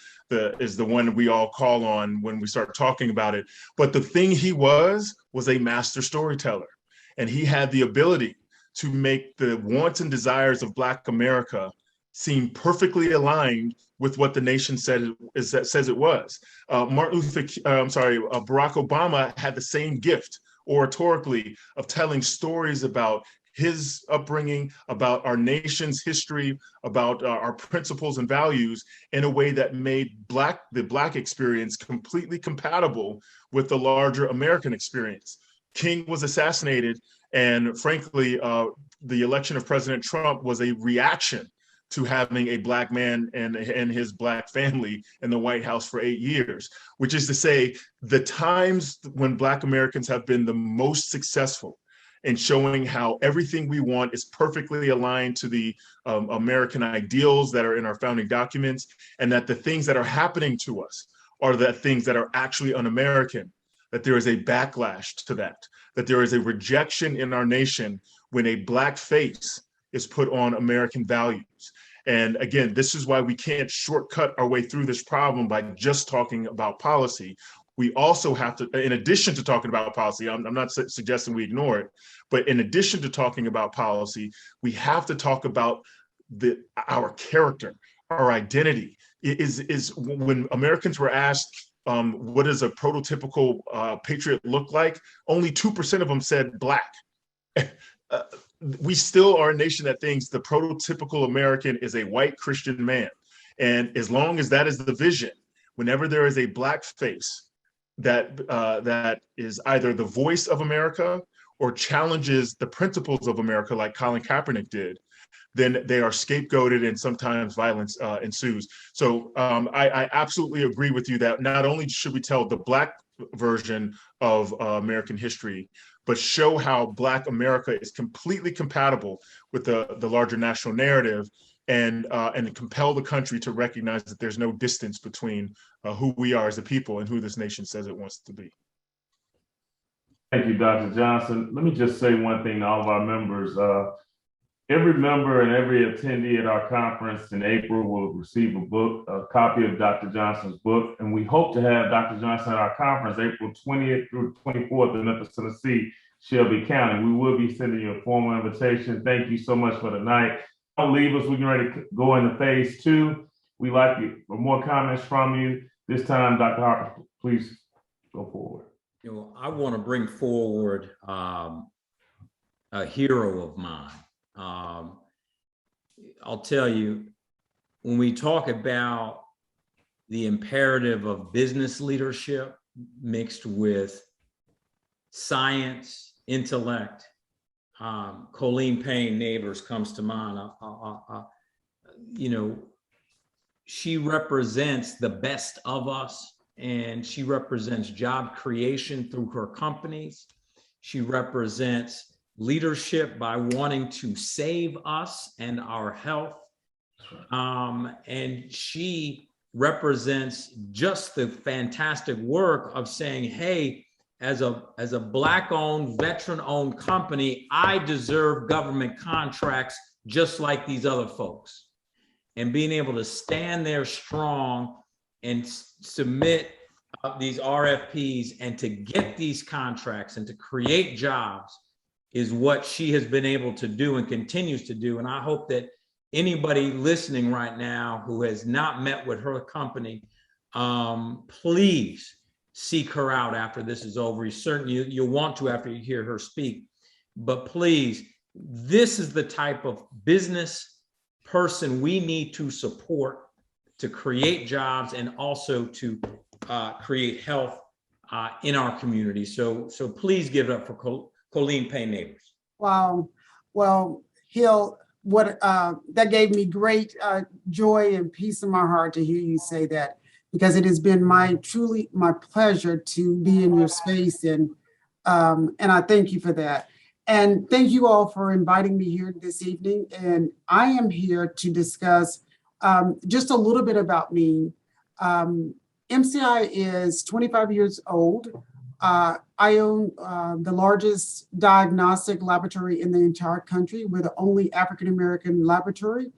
one we all call on when we start talking about it. But the thing he was a master storyteller, and he had the ability to make the wants and desires of Black America seem perfectly aligned with what the nation says it was. Barack Obama had the same gift oratorically of telling stories about his upbringing, about our nation's history, about our principles and values in a way that made the Black experience completely compatible with the larger American experience. King was assassinated, and frankly, the election of President Trump was a reaction to having a Black man and his Black family in the White House for 8 years, which is to say the times when Black Americans have been the most successful in showing how everything we want is perfectly aligned to the American ideals that are in our founding documents, and that the things that are happening to us are the things that are actually un-American, that there is a backlash to that there is a rejection in our nation when a Black face is put on American values. And again, this is why we can't shortcut our way through this problem by just talking about policy. We also have to, in addition to talking about policy, I'm not suggesting we ignore it, but in addition to talking about policy, we have to talk about our character, our identity. Is when Americans were asked, what does a prototypical patriot look like? Only 2% of them said Black. We still are a nation that thinks the prototypical American is a white Christian man. And as long as that is the vision, whenever there is a Black face that is either the voice of America or challenges the principles of America, like Colin Kaepernick did, then they are scapegoated and sometimes violence ensues. So I absolutely agree with you that not only should we tell the Black version of American history, but show how Black America is completely compatible with the larger national narrative, and compel the country to recognize that there's no distance between who we are as a people and who this nation says it wants to be. Thank you, Dr. Johnson. Let me just say one thing to all of our members. Every member and every attendee at our conference in April will receive a copy of Dr. Johnson's book. And we hope to have Dr. Johnson at our conference April 20th through 24th in Memphis, Tennessee, Shelby County. We will be sending you a formal invitation. Thank you so much for tonight. Don't leave us. We're getting ready to go into phase 2. We'd like you for more comments from you. This time, Dr. Harper, please go forward. I want to bring forward a hero of mine. I'll tell you, when we talk about the imperative of business leadership mixed with science, intellect, Colleen Payne Neighbors comes to mind. She represents the best of us, and she represents job creation through her companies. She represents leadership by wanting to save us and our health. And she represents just the fantastic work of saying, hey, as a Black-owned, veteran-owned company, I deserve government contracts just like these other folks. And being able to stand there strong and submit these RFPs and to get these contracts and to create jobs is what she has been able to do and continues to do. And I hope that anybody listening right now who has not met with her company, please seek her out after this is over. You'll want to after you hear her speak, but please, this is the type of business person we need to support to create jobs and also to create health in our community. So please give it up for Colleen Payne Neighbors. Wow. Well, Hill, that gave me great joy and peace in my heart to hear you say that, because it has been truly my pleasure to be in your space, and I thank you for that. And thank you all for inviting me here this evening. And I am here to discuss just a little bit about me. MCI is 25 years old. I own the largest diagnostic laboratory in the entire country. We're the only African-American laboratory.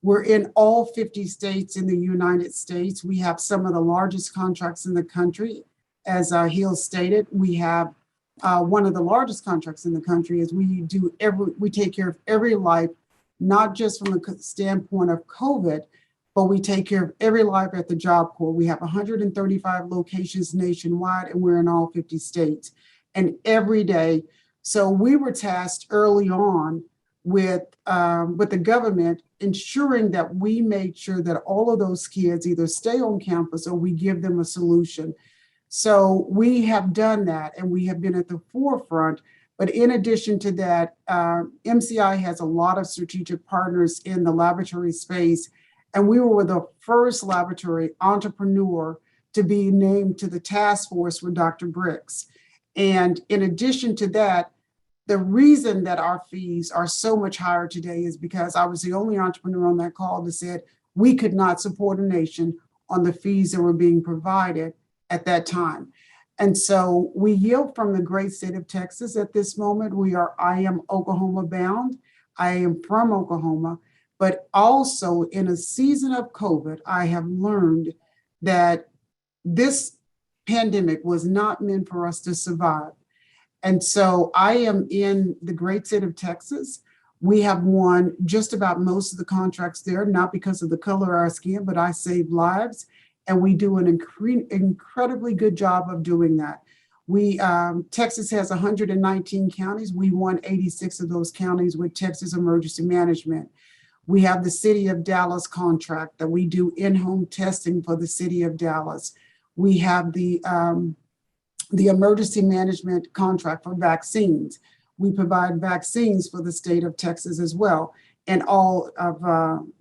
We're in all 50 states in the United States. We have some of the largest contracts in the country. As Hill stated, we have one of the largest contracts in the country. Is we take care of every life, not just from the standpoint of COVID, but we take care of every life at the Job Corps. We have 135 locations nationwide, and we're in all 50 states. And every day, so we were tasked early on with the government ensuring that we made sure that all of those kids either stay on campus or we give them a solution. So we have done that, and we have been at the forefront. But in addition to that, MCI has a lot of strategic partners in the laboratory space. And we were the first laboratory entrepreneur to be named to the task force with Dr. Bricks. And in addition to that, the reason that our fees are so much higher today is because I was the only entrepreneur on that call that said we could not support a nation on the fees that were being provided at that time. And so we yield from the great state of Texas at this moment. I am Oklahoma bound. I am from Oklahoma. But also in a season of COVID, I have learned that this pandemic was not meant for us to survive. And so I am in the great state of Texas. We have won just about most of the contracts there, not because of the color of our skin, but I save lives. And we do an incredibly good job of doing that. Texas has 119 counties. We won 86 of those counties with Texas Emergency Management. We have the City of Dallas contract that we do in-home testing for the City of Dallas. We have the emergency management contract for vaccines. We provide vaccines for the state of Texas as well, and all of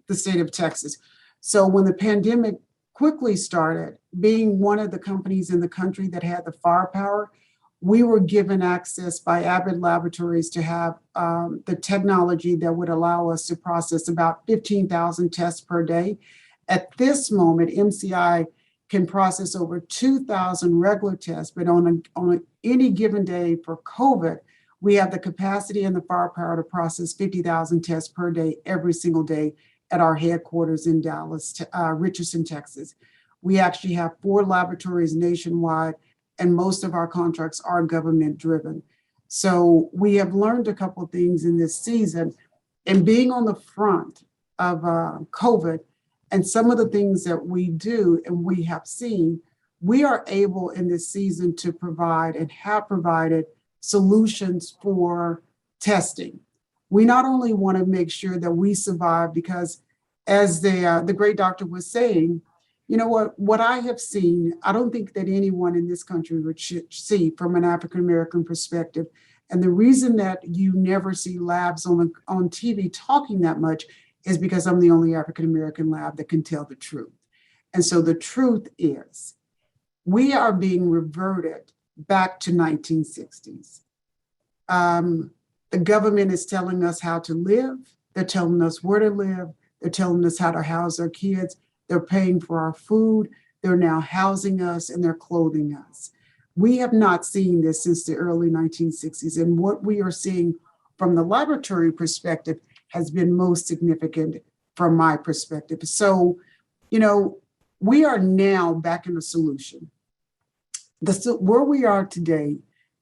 the state of Texas. So when the pandemic quickly started, being one of the companies in the country that had the firepower, we were given access by Abbott Laboratories to have the technology that would allow us to process about 15,000 tests per day. At this moment, MCI can process over 2,000 regular tests, but on any given day for COVID, we have the capacity and the firepower to process 50,000 tests per day, every single day at our headquarters in Dallas, Richardson, Texas. We actually have 4 laboratories nationwide, and most of our contracts are government driven. So we have learned a couple of things in this season, and being on the front of COVID and some of the things that we do and we have seen, we are able in this season to provide and have provided solutions for testing. We not only want to make sure that we survive, because as the great doctor was saying, you know what I have seen, I don't think that anyone in this country would see from an African-American perspective. And the reason that you never see labs on TV talking that much is because I'm the only African-American lab that can tell the truth. And so the truth is, we are being reverted back to 1960s. The government is telling us how to live. They're telling us where to live. They're telling us how to house our kids. They're paying for our food. They're now housing us and they're clothing us. We have not seen this since the early 1960s. And what we are seeing from the laboratory perspective has been most significant from my perspective. So, we are now back in a solution. Where we are today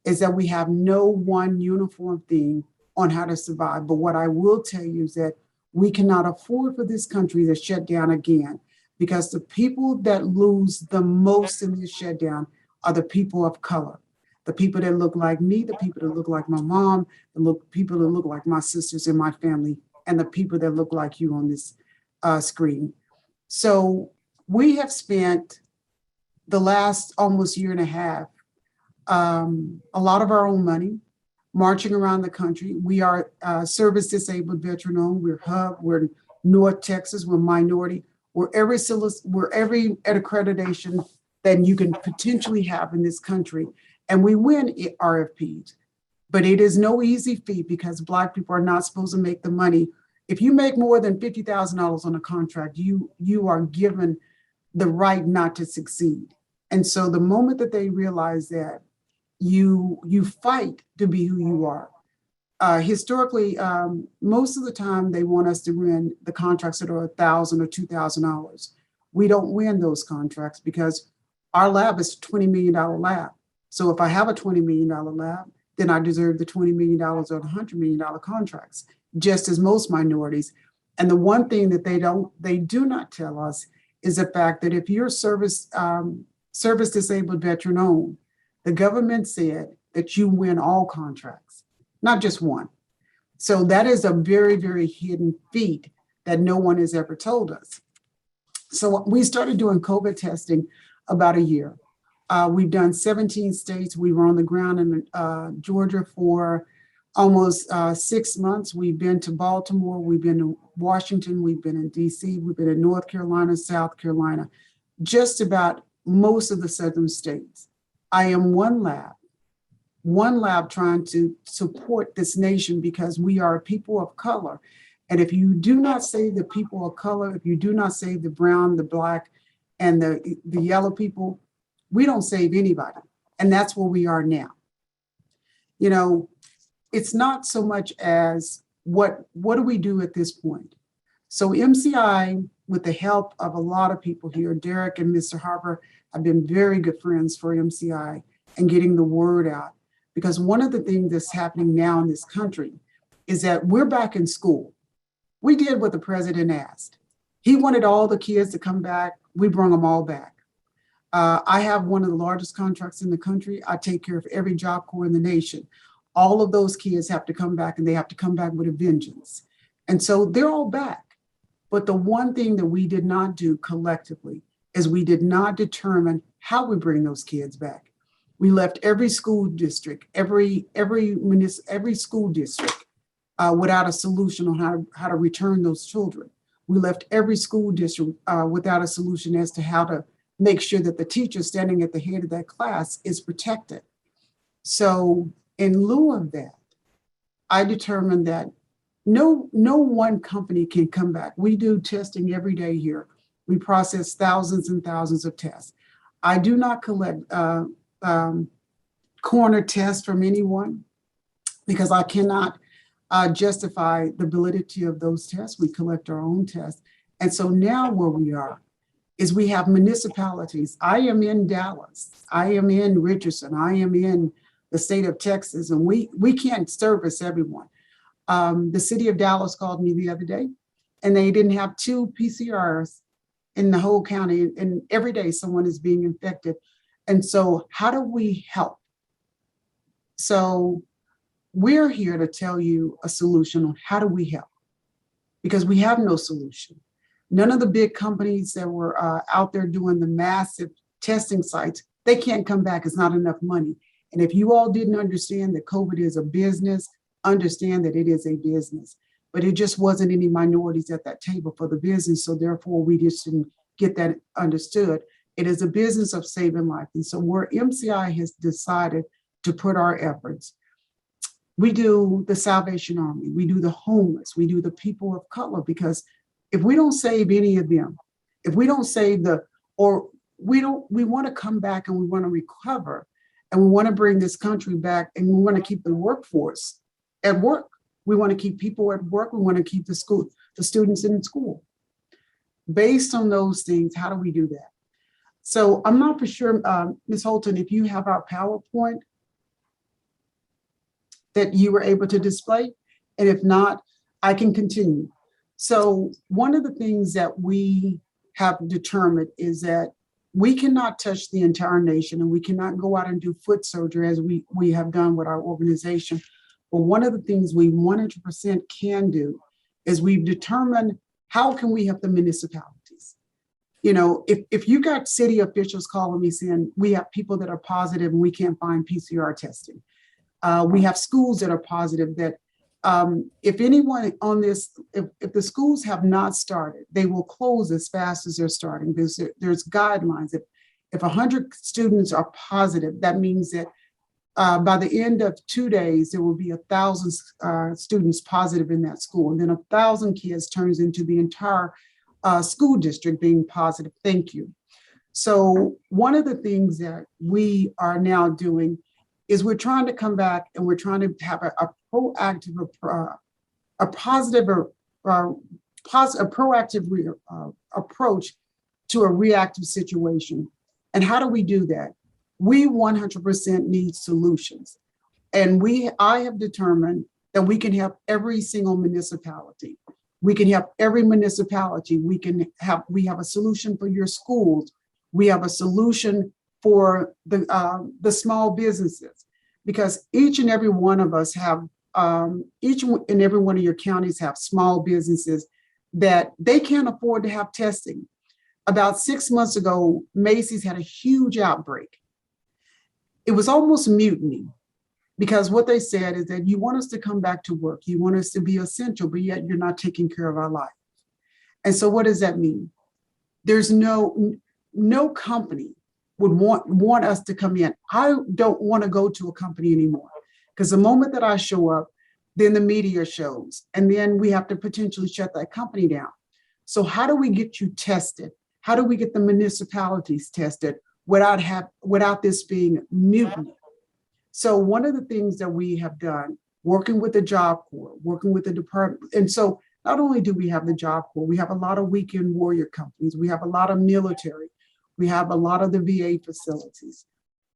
is that we have no one uniform thing on how to survive. But what I will tell you is that We cannot afford for this country to shut down again, because the people that lose the most in this shutdown are the people of color, the people that look like me, the people that look like my mom, people that look like my sisters in my family, and the people that look like you on this screen. So we have spent the last almost year and a half, a lot of our own money, marching around the country. We are service disabled veteran owned. We're HUB. We're North Texas. We're minority. We're every accreditation that you can potentially have in this country, and we win RFPs. But it is no easy feat, because Black people are not supposed to make the money. If you make more than $50,000 on a contract, you are given the right not to succeed. And so the moment that they realize that, you fight to be who you are. Historically, most of the time they want us to win the contracts that are $1,000 or $2,000. We don't win those contracts because our lab is a $20 million lab. So if I have a $20 million lab, then I deserve the $20 million or the $100 million contracts, just as most minorities. And the one thing that they do not tell us is the fact that if you're service disabled veteran owned, the government said that you win all contracts, not just one. So that is a very, very hidden feat that no one has ever told us. So we started doing COVID testing about a year. We've done 17 states. We were on the ground in Georgia for almost 6 months. We've been to Baltimore. We've been to Washington. We've been in DC. We've been in North Carolina, South Carolina, just about most of the southern states. I am one lab trying to support this nation, because we are a people of color. And if you do not save the people of color, if you do not save the brown, the Black, and the yellow people, we don't save anybody. And that's where we are now. You know, it's not so much as what do we do at this point? So MCI, with the help of a lot of people here, Derek and Mr. Harper, have been very good friends for MCI and getting the word out. Because one of the things that's happening now in this country is that we're back in school. We did what the president asked. He wanted all the kids to come back. We brought them all back. I have one of the largest contracts in the country. I take care of every Job Corps in the nation. All of those kids have to come back, and they have to come back with a vengeance. And so they're all back. But the one thing that we did not do collectively is we did not determine how we bring those kids back. We left every school district, every school district without a solution on how to return those children. We left every school district without a solution as to how to make sure that the teacher standing at the head of that class is protected. So in lieu of that, I determined that no one company can come back. We do testing every day here. We process thousands and thousands of tests. I do not collect corner tests from anyone, because I cannot justify the validity of those tests. We collect our own tests. And so now where we are is we have municipalities. I am in Dallas. I am in Richardson. I am in the state of Texas, and we can't service everyone. The city of Dallas called me the other day, and they didn't have 2 PCRs in the whole county, and every day someone is being infected. And so how do we help? So we're here to tell you a solution on how do we help, because we have no solution. None of the big companies that were out there doing the massive testing sites, they can't come back. It's not enough money. And if you all didn't understand that COVID is a business, understand that it is a business. But it just wasn't any minorities at that table for the business. So therefore, we just didn't get that understood. It is a business of saving life. And so where MCI has decided to put our efforts, we do the Salvation Army, we do the homeless, we do the people of color, because if we don't save any of them, if we don't save we want to come back and we want to recover, and we want to bring this country back, and we want to keep the workforce at work. We want to keep people at work. We want to keep the students in school. Based on those things, how do we do that? So I'm not for sure, Ms. Holton, if you have our PowerPoint that you were able to display, and if not, I can continue. So one of the things that we have determined is that we cannot touch the entire nation, and we cannot go out and do foot surgery as we have done with our organization. But one of the things we 100% can do is we've determined how can we help the municipalities. You know, if you got city officials calling me saying we have people that are positive and we can't find PCR testing. We have schools that are positive that if anyone on this, if the schools have not started, they will close as fast as they're starting. There's guidelines. If 100 students are positive, that means that by the end of 2 days, there will be 1,000 students positive in that school. And then 1,000 kids turns into the entire school district being positive. Thank you. So one of the things that we are now doing is we're trying to come back and we're trying to have a proactive, a proactive approach to a reactive situation. And how do we do that? We 100% need solutions. And I have determined that we can help every single municipality. We can help every municipality. We have a solution for your schools. We have a solution for the small businesses, because each and every one of us have, each and every one of your counties have small businesses that they can't afford to have testing. About 6 months ago, Macy's had a huge outbreak. It was almost mutiny, because what they said is that you want us to come back to work. You want us to be essential, but yet you're not taking care of our life. And so what does that mean? There's no company would want us to come in. I don't want to go to a company anymore, because the moment that I show up, then the media shows, and then we have to potentially shut that company down. So how do we get you tested? How do we get the municipalities tested without this being mutiny? So one of the things that we have done, working with the Job Corps, working with the department, and so not only do we have the Job Corps, we have a lot of weekend warrior companies, we have a lot of military, we have a lot of the VA facilities.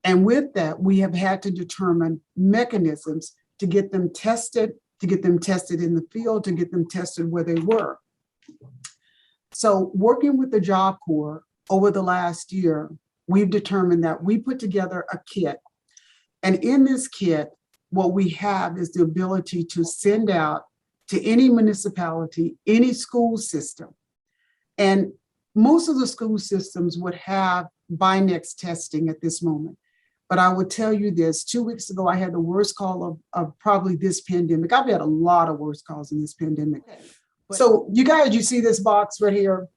And with that, we have had to determine mechanisms to get them tested in the field, to get them tested where they were. So working with the Job Corps over the last year, we've determined that we put together a kit. And in this kit, what we have is the ability to send out to any municipality, any school system. And most of the school systems would have Binex testing at this moment. But I would tell you this, 2 weeks ago, I had the worst call of probably this pandemic. I've had a lot of worst calls in this pandemic. So you guys, you see this box right here?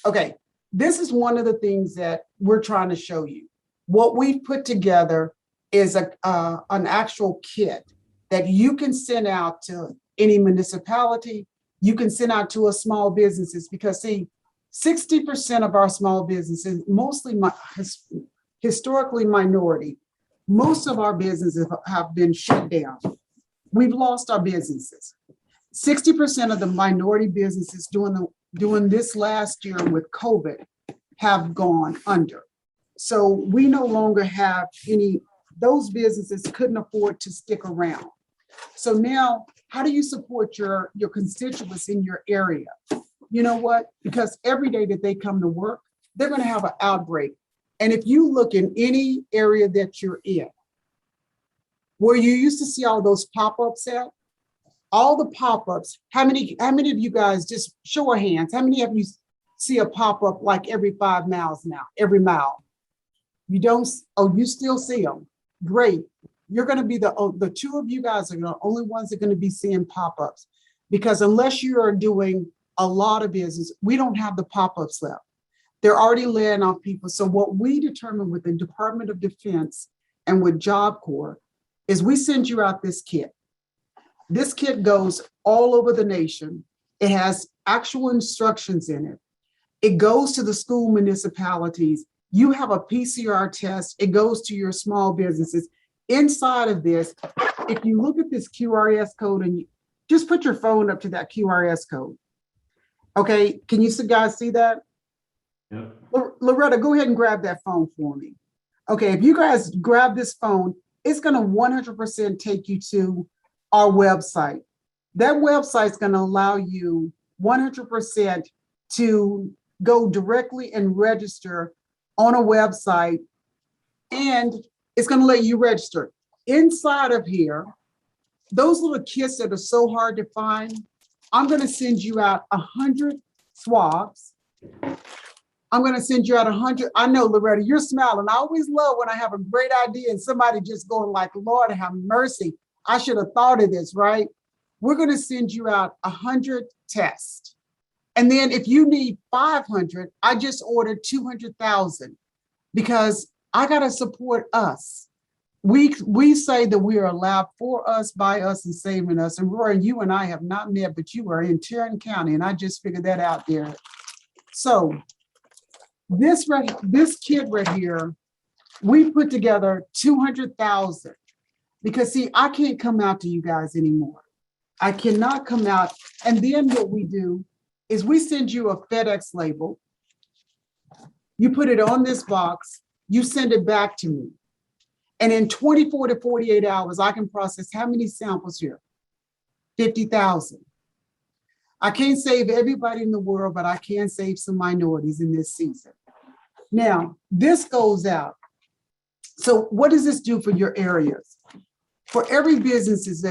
Okay, this is one of the things that we're trying to show you. What we've put together is an actual kit that you can send out to any municipality. You can send out to a small businesses, because see, 60% of our small businesses, mostly historically minority, most of our businesses have been shut down. We've lost our businesses. 60% of the minority businesses during this last year with COVID have gone under. So we no longer have any, those businesses couldn't afford to stick around. So now, how do you support your constituents in your area? You know what? Because every day that they come to work, they're going to have an outbreak. And if you look in any area that you're in, where you used to see all those pop-ups at, all the pop-ups, how many of you guys, just show of hands, how many of you see a pop-up like every 5 miles now, every mile? You don't, oh, you still see them. Great. You're going to be the two of you guys are the only ones that are going to be seeing pop-ups, because unless you are doing a lot of business, we don't have the pop-ups left. They're already laying off people. So what we determined with the Department of Defense and with Job Corps is we send you out this kit. This kit goes all over the nation. It has actual instructions in it. It goes to the school municipalities. You have a PCR test. It goes to your small businesses. Inside of this, if you look at this QRS code and you just put your phone up to that QRS code. Okay, can you guys see that? Yeah. Loretta, go ahead and grab that phone for me. Okay, if you guys grab this phone, it's going to 100% take you to our website. That website is going to allow you 100% to go directly and register on a website, and it's going to let you register. Inside of here, those little kits that are so hard to find, I'm going to send you out 100 swabs. I'm going to send you out 100. I know, Loretta, you're smiling. I always love when I have a great idea and somebody just going like, Lord, have mercy. I should have thought of this, right? We're going to send you out 100 tests. And then if you need 500, I just ordered 200,000 because I got to support us. We say that we are a lab for us, by us, and saving us. And Roy, you and I have not met, but you are in Tarrant County, and I just figured that out there. So this kid right here, we put together 200,000 because see, I can't come out to you guys anymore. I cannot come out. And then what we do is we send you a FedEx label. You put it on this box, you send it back to me. And in 24 to 48 hours, I can process how many samples here? 50,000. I can't save everybody in the world, but I can save some minorities in this season. Now, this goes out. So what does this do for your areas? For every business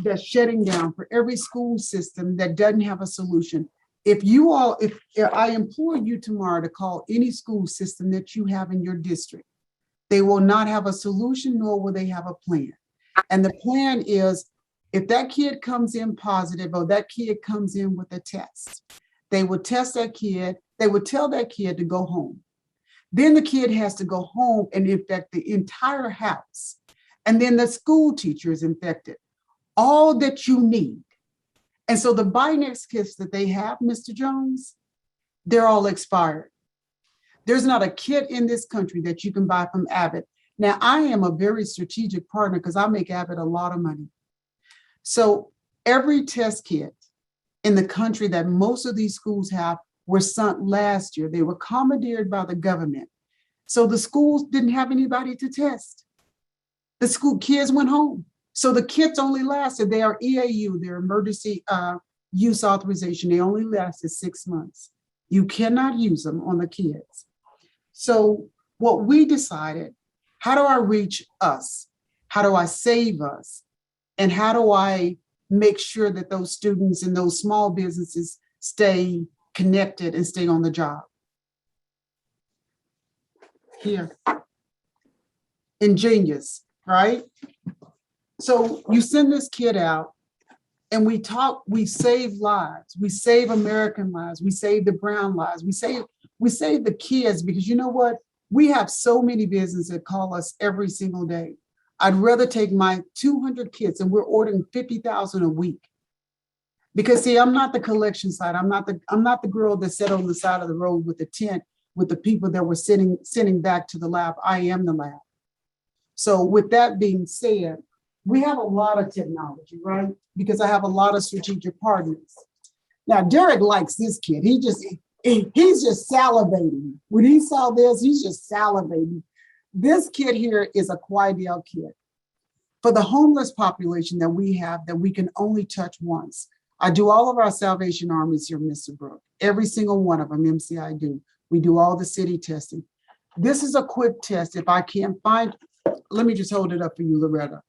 that's shutting down, for every school system that doesn't have a solution, if I implore you tomorrow to call any school system that you have in your district, they will not have a solution, nor will they have a plan. And the plan is, if that kid comes in positive or that kid comes in with a test, they will test that kid. They would tell that kid to go home. Then the kid has to go home and infect the entire house. And then the school teacher is infected. All that you need. And so the Binax kits that they have, Mr. Jones, they're all expired. There's not a kit in this country that you can buy from Abbott. Now, I am a very strategic partner because I make Abbott a lot of money. So every test kit in the country that most of these schools have were sent last year. They were commandeered by the government. So the schools didn't have anybody to test. The school kids went home. So the kits only lasted, they are EAU, their emergency use authorization. They only lasted 6 months. You cannot use them on the kids. So what we decided, how do I reach us? How do I save us? And how do I make sure that those students and those small businesses stay connected and stay on the job? Here. Ingenious, right? So you send this kid out and we talk, we save lives. We save American lives. We save the brown lives. We save the kids because you know what? We have so many businesses that call us every single day. I'd rather take my 200 kids and we're ordering 50,000 a week. Because see, I'm not the collection side. I'm not the girl that sat on the side of the road with the tent with the people that were sending back to the lab. I am the lab. So with that being said, we have a lot of technology, right? Because I have a lot of strategic partners. Now, Derek likes this kid. He's just salivating. When he saw this, he's just salivating. This kid here is a Quidel kid. For the homeless population that we have that we can only touch once. I do all of our Salvation Armies here, Mr. Brooke. Every single one of them, MCI do. We do all the city testing. This is a quick test. If I can't find, let me just hold it up for you, Loretta.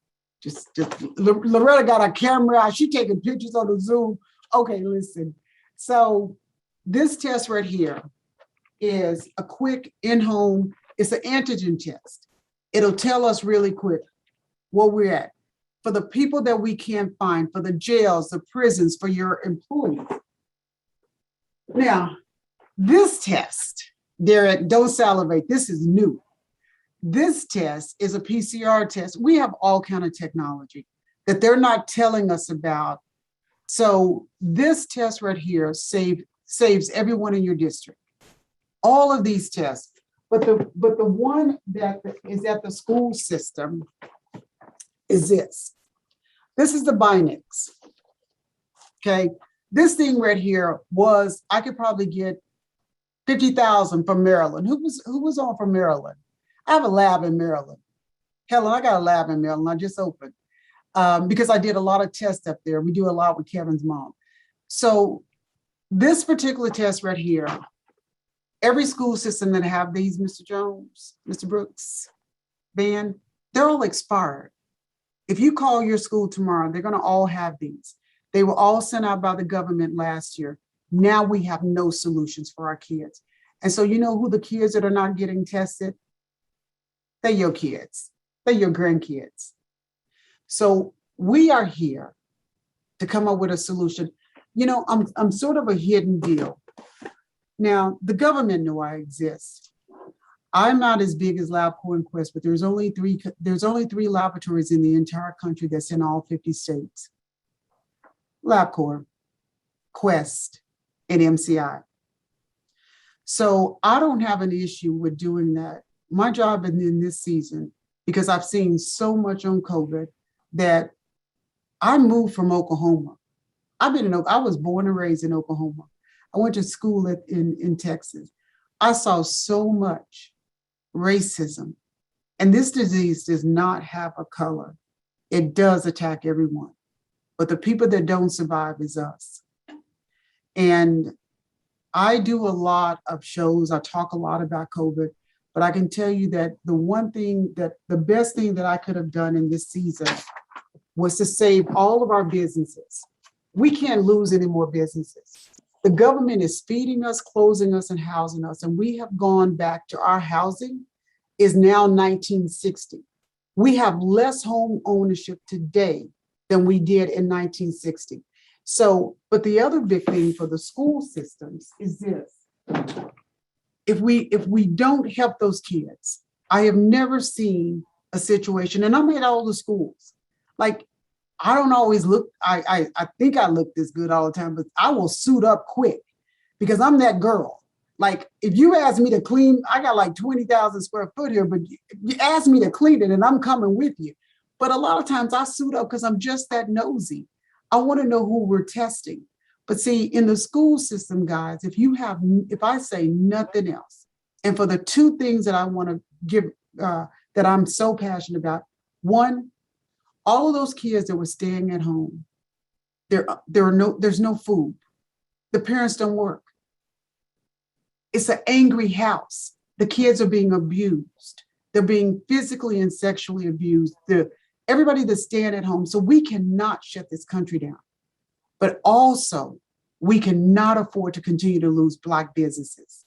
Loretta got a camera out. She's taking pictures on the Zoom. Okay, listen. So this test right here is a quick in-home, it's an antigen test. It'll tell us really quick where we're at. For the people that we can't find, for the jails, the prisons, for your employees. Now, this test, Derek, don't salivate, this is new. This test is a PCR test. We have all kind of technology that they're not telling us about. So this test right here saves everyone in your district. All of these tests, but the one that is at the school system is this. This is the Binax. Okay, this thing right here was, I could probably get 50,000 from Maryland. Who was on from Maryland? I have a lab in Maryland. Helen, I got a lab in Maryland. I just opened because I did a lot of tests up there. We do a lot with Kevin's mom. So This particular test right here, every school system that have these, Mr. Jones, Mr. Brooks, Ben, they're all expired. If you call your school tomorrow, they're gonna all have these. They were all sent out by the government last year. Now we have no solutions for our kids. And so you know who the kids that are not getting tested? They're your kids, they're your grandkids. So we are here to come up with a solution. You know, I'm sort of a hidden deal. Now, the government know I exist. I'm not as big as LabCorp and Quest, but there's only three laboratories in the entire country that's in all 50 states. LabCorp, Quest, and MCI. So I don't have an issue with doing that. My job in this season, because I've seen so much on COVID, that I moved from Oklahoma. I was born and raised in Oklahoma. I went to school in Texas. I saw so much racism. And this disease does not have a color. It does attack everyone. But the people that don't survive is us. And I do a lot of shows. I talk a lot about COVID, but I can tell you that the best thing that I could have done in this season was to save all of our businesses. We can't lose any more businesses. The government is feeding us, closing us, and housing us. And we have gone back to our housing is now 1960. We have less home ownership today than we did in 1960. So, but the other big thing for the school systems is this. If we don't help those kids, I have never seen a situation, and I'm at all the schools. Like, I don't always look, I think I look this good all the time, but I will suit up quick because I'm that girl. Like, if you ask me to clean, I got like 20,000 square foot here, but you ask me to clean it and I'm coming with you. But a lot of times I suit up because I'm just that nosy. I want to know who we're testing. But see, in the school system, guys, if I say nothing else, and for the two things that I want to give, that I'm so passionate about, one, all of those kids that were staying at home, there's no food. The parents don't work. It's an angry house. The kids are being abused. They're being physically and sexually abused. Everybody that's staying at home. So we cannot shut this country down. But also, we cannot afford to continue to lose Black businesses.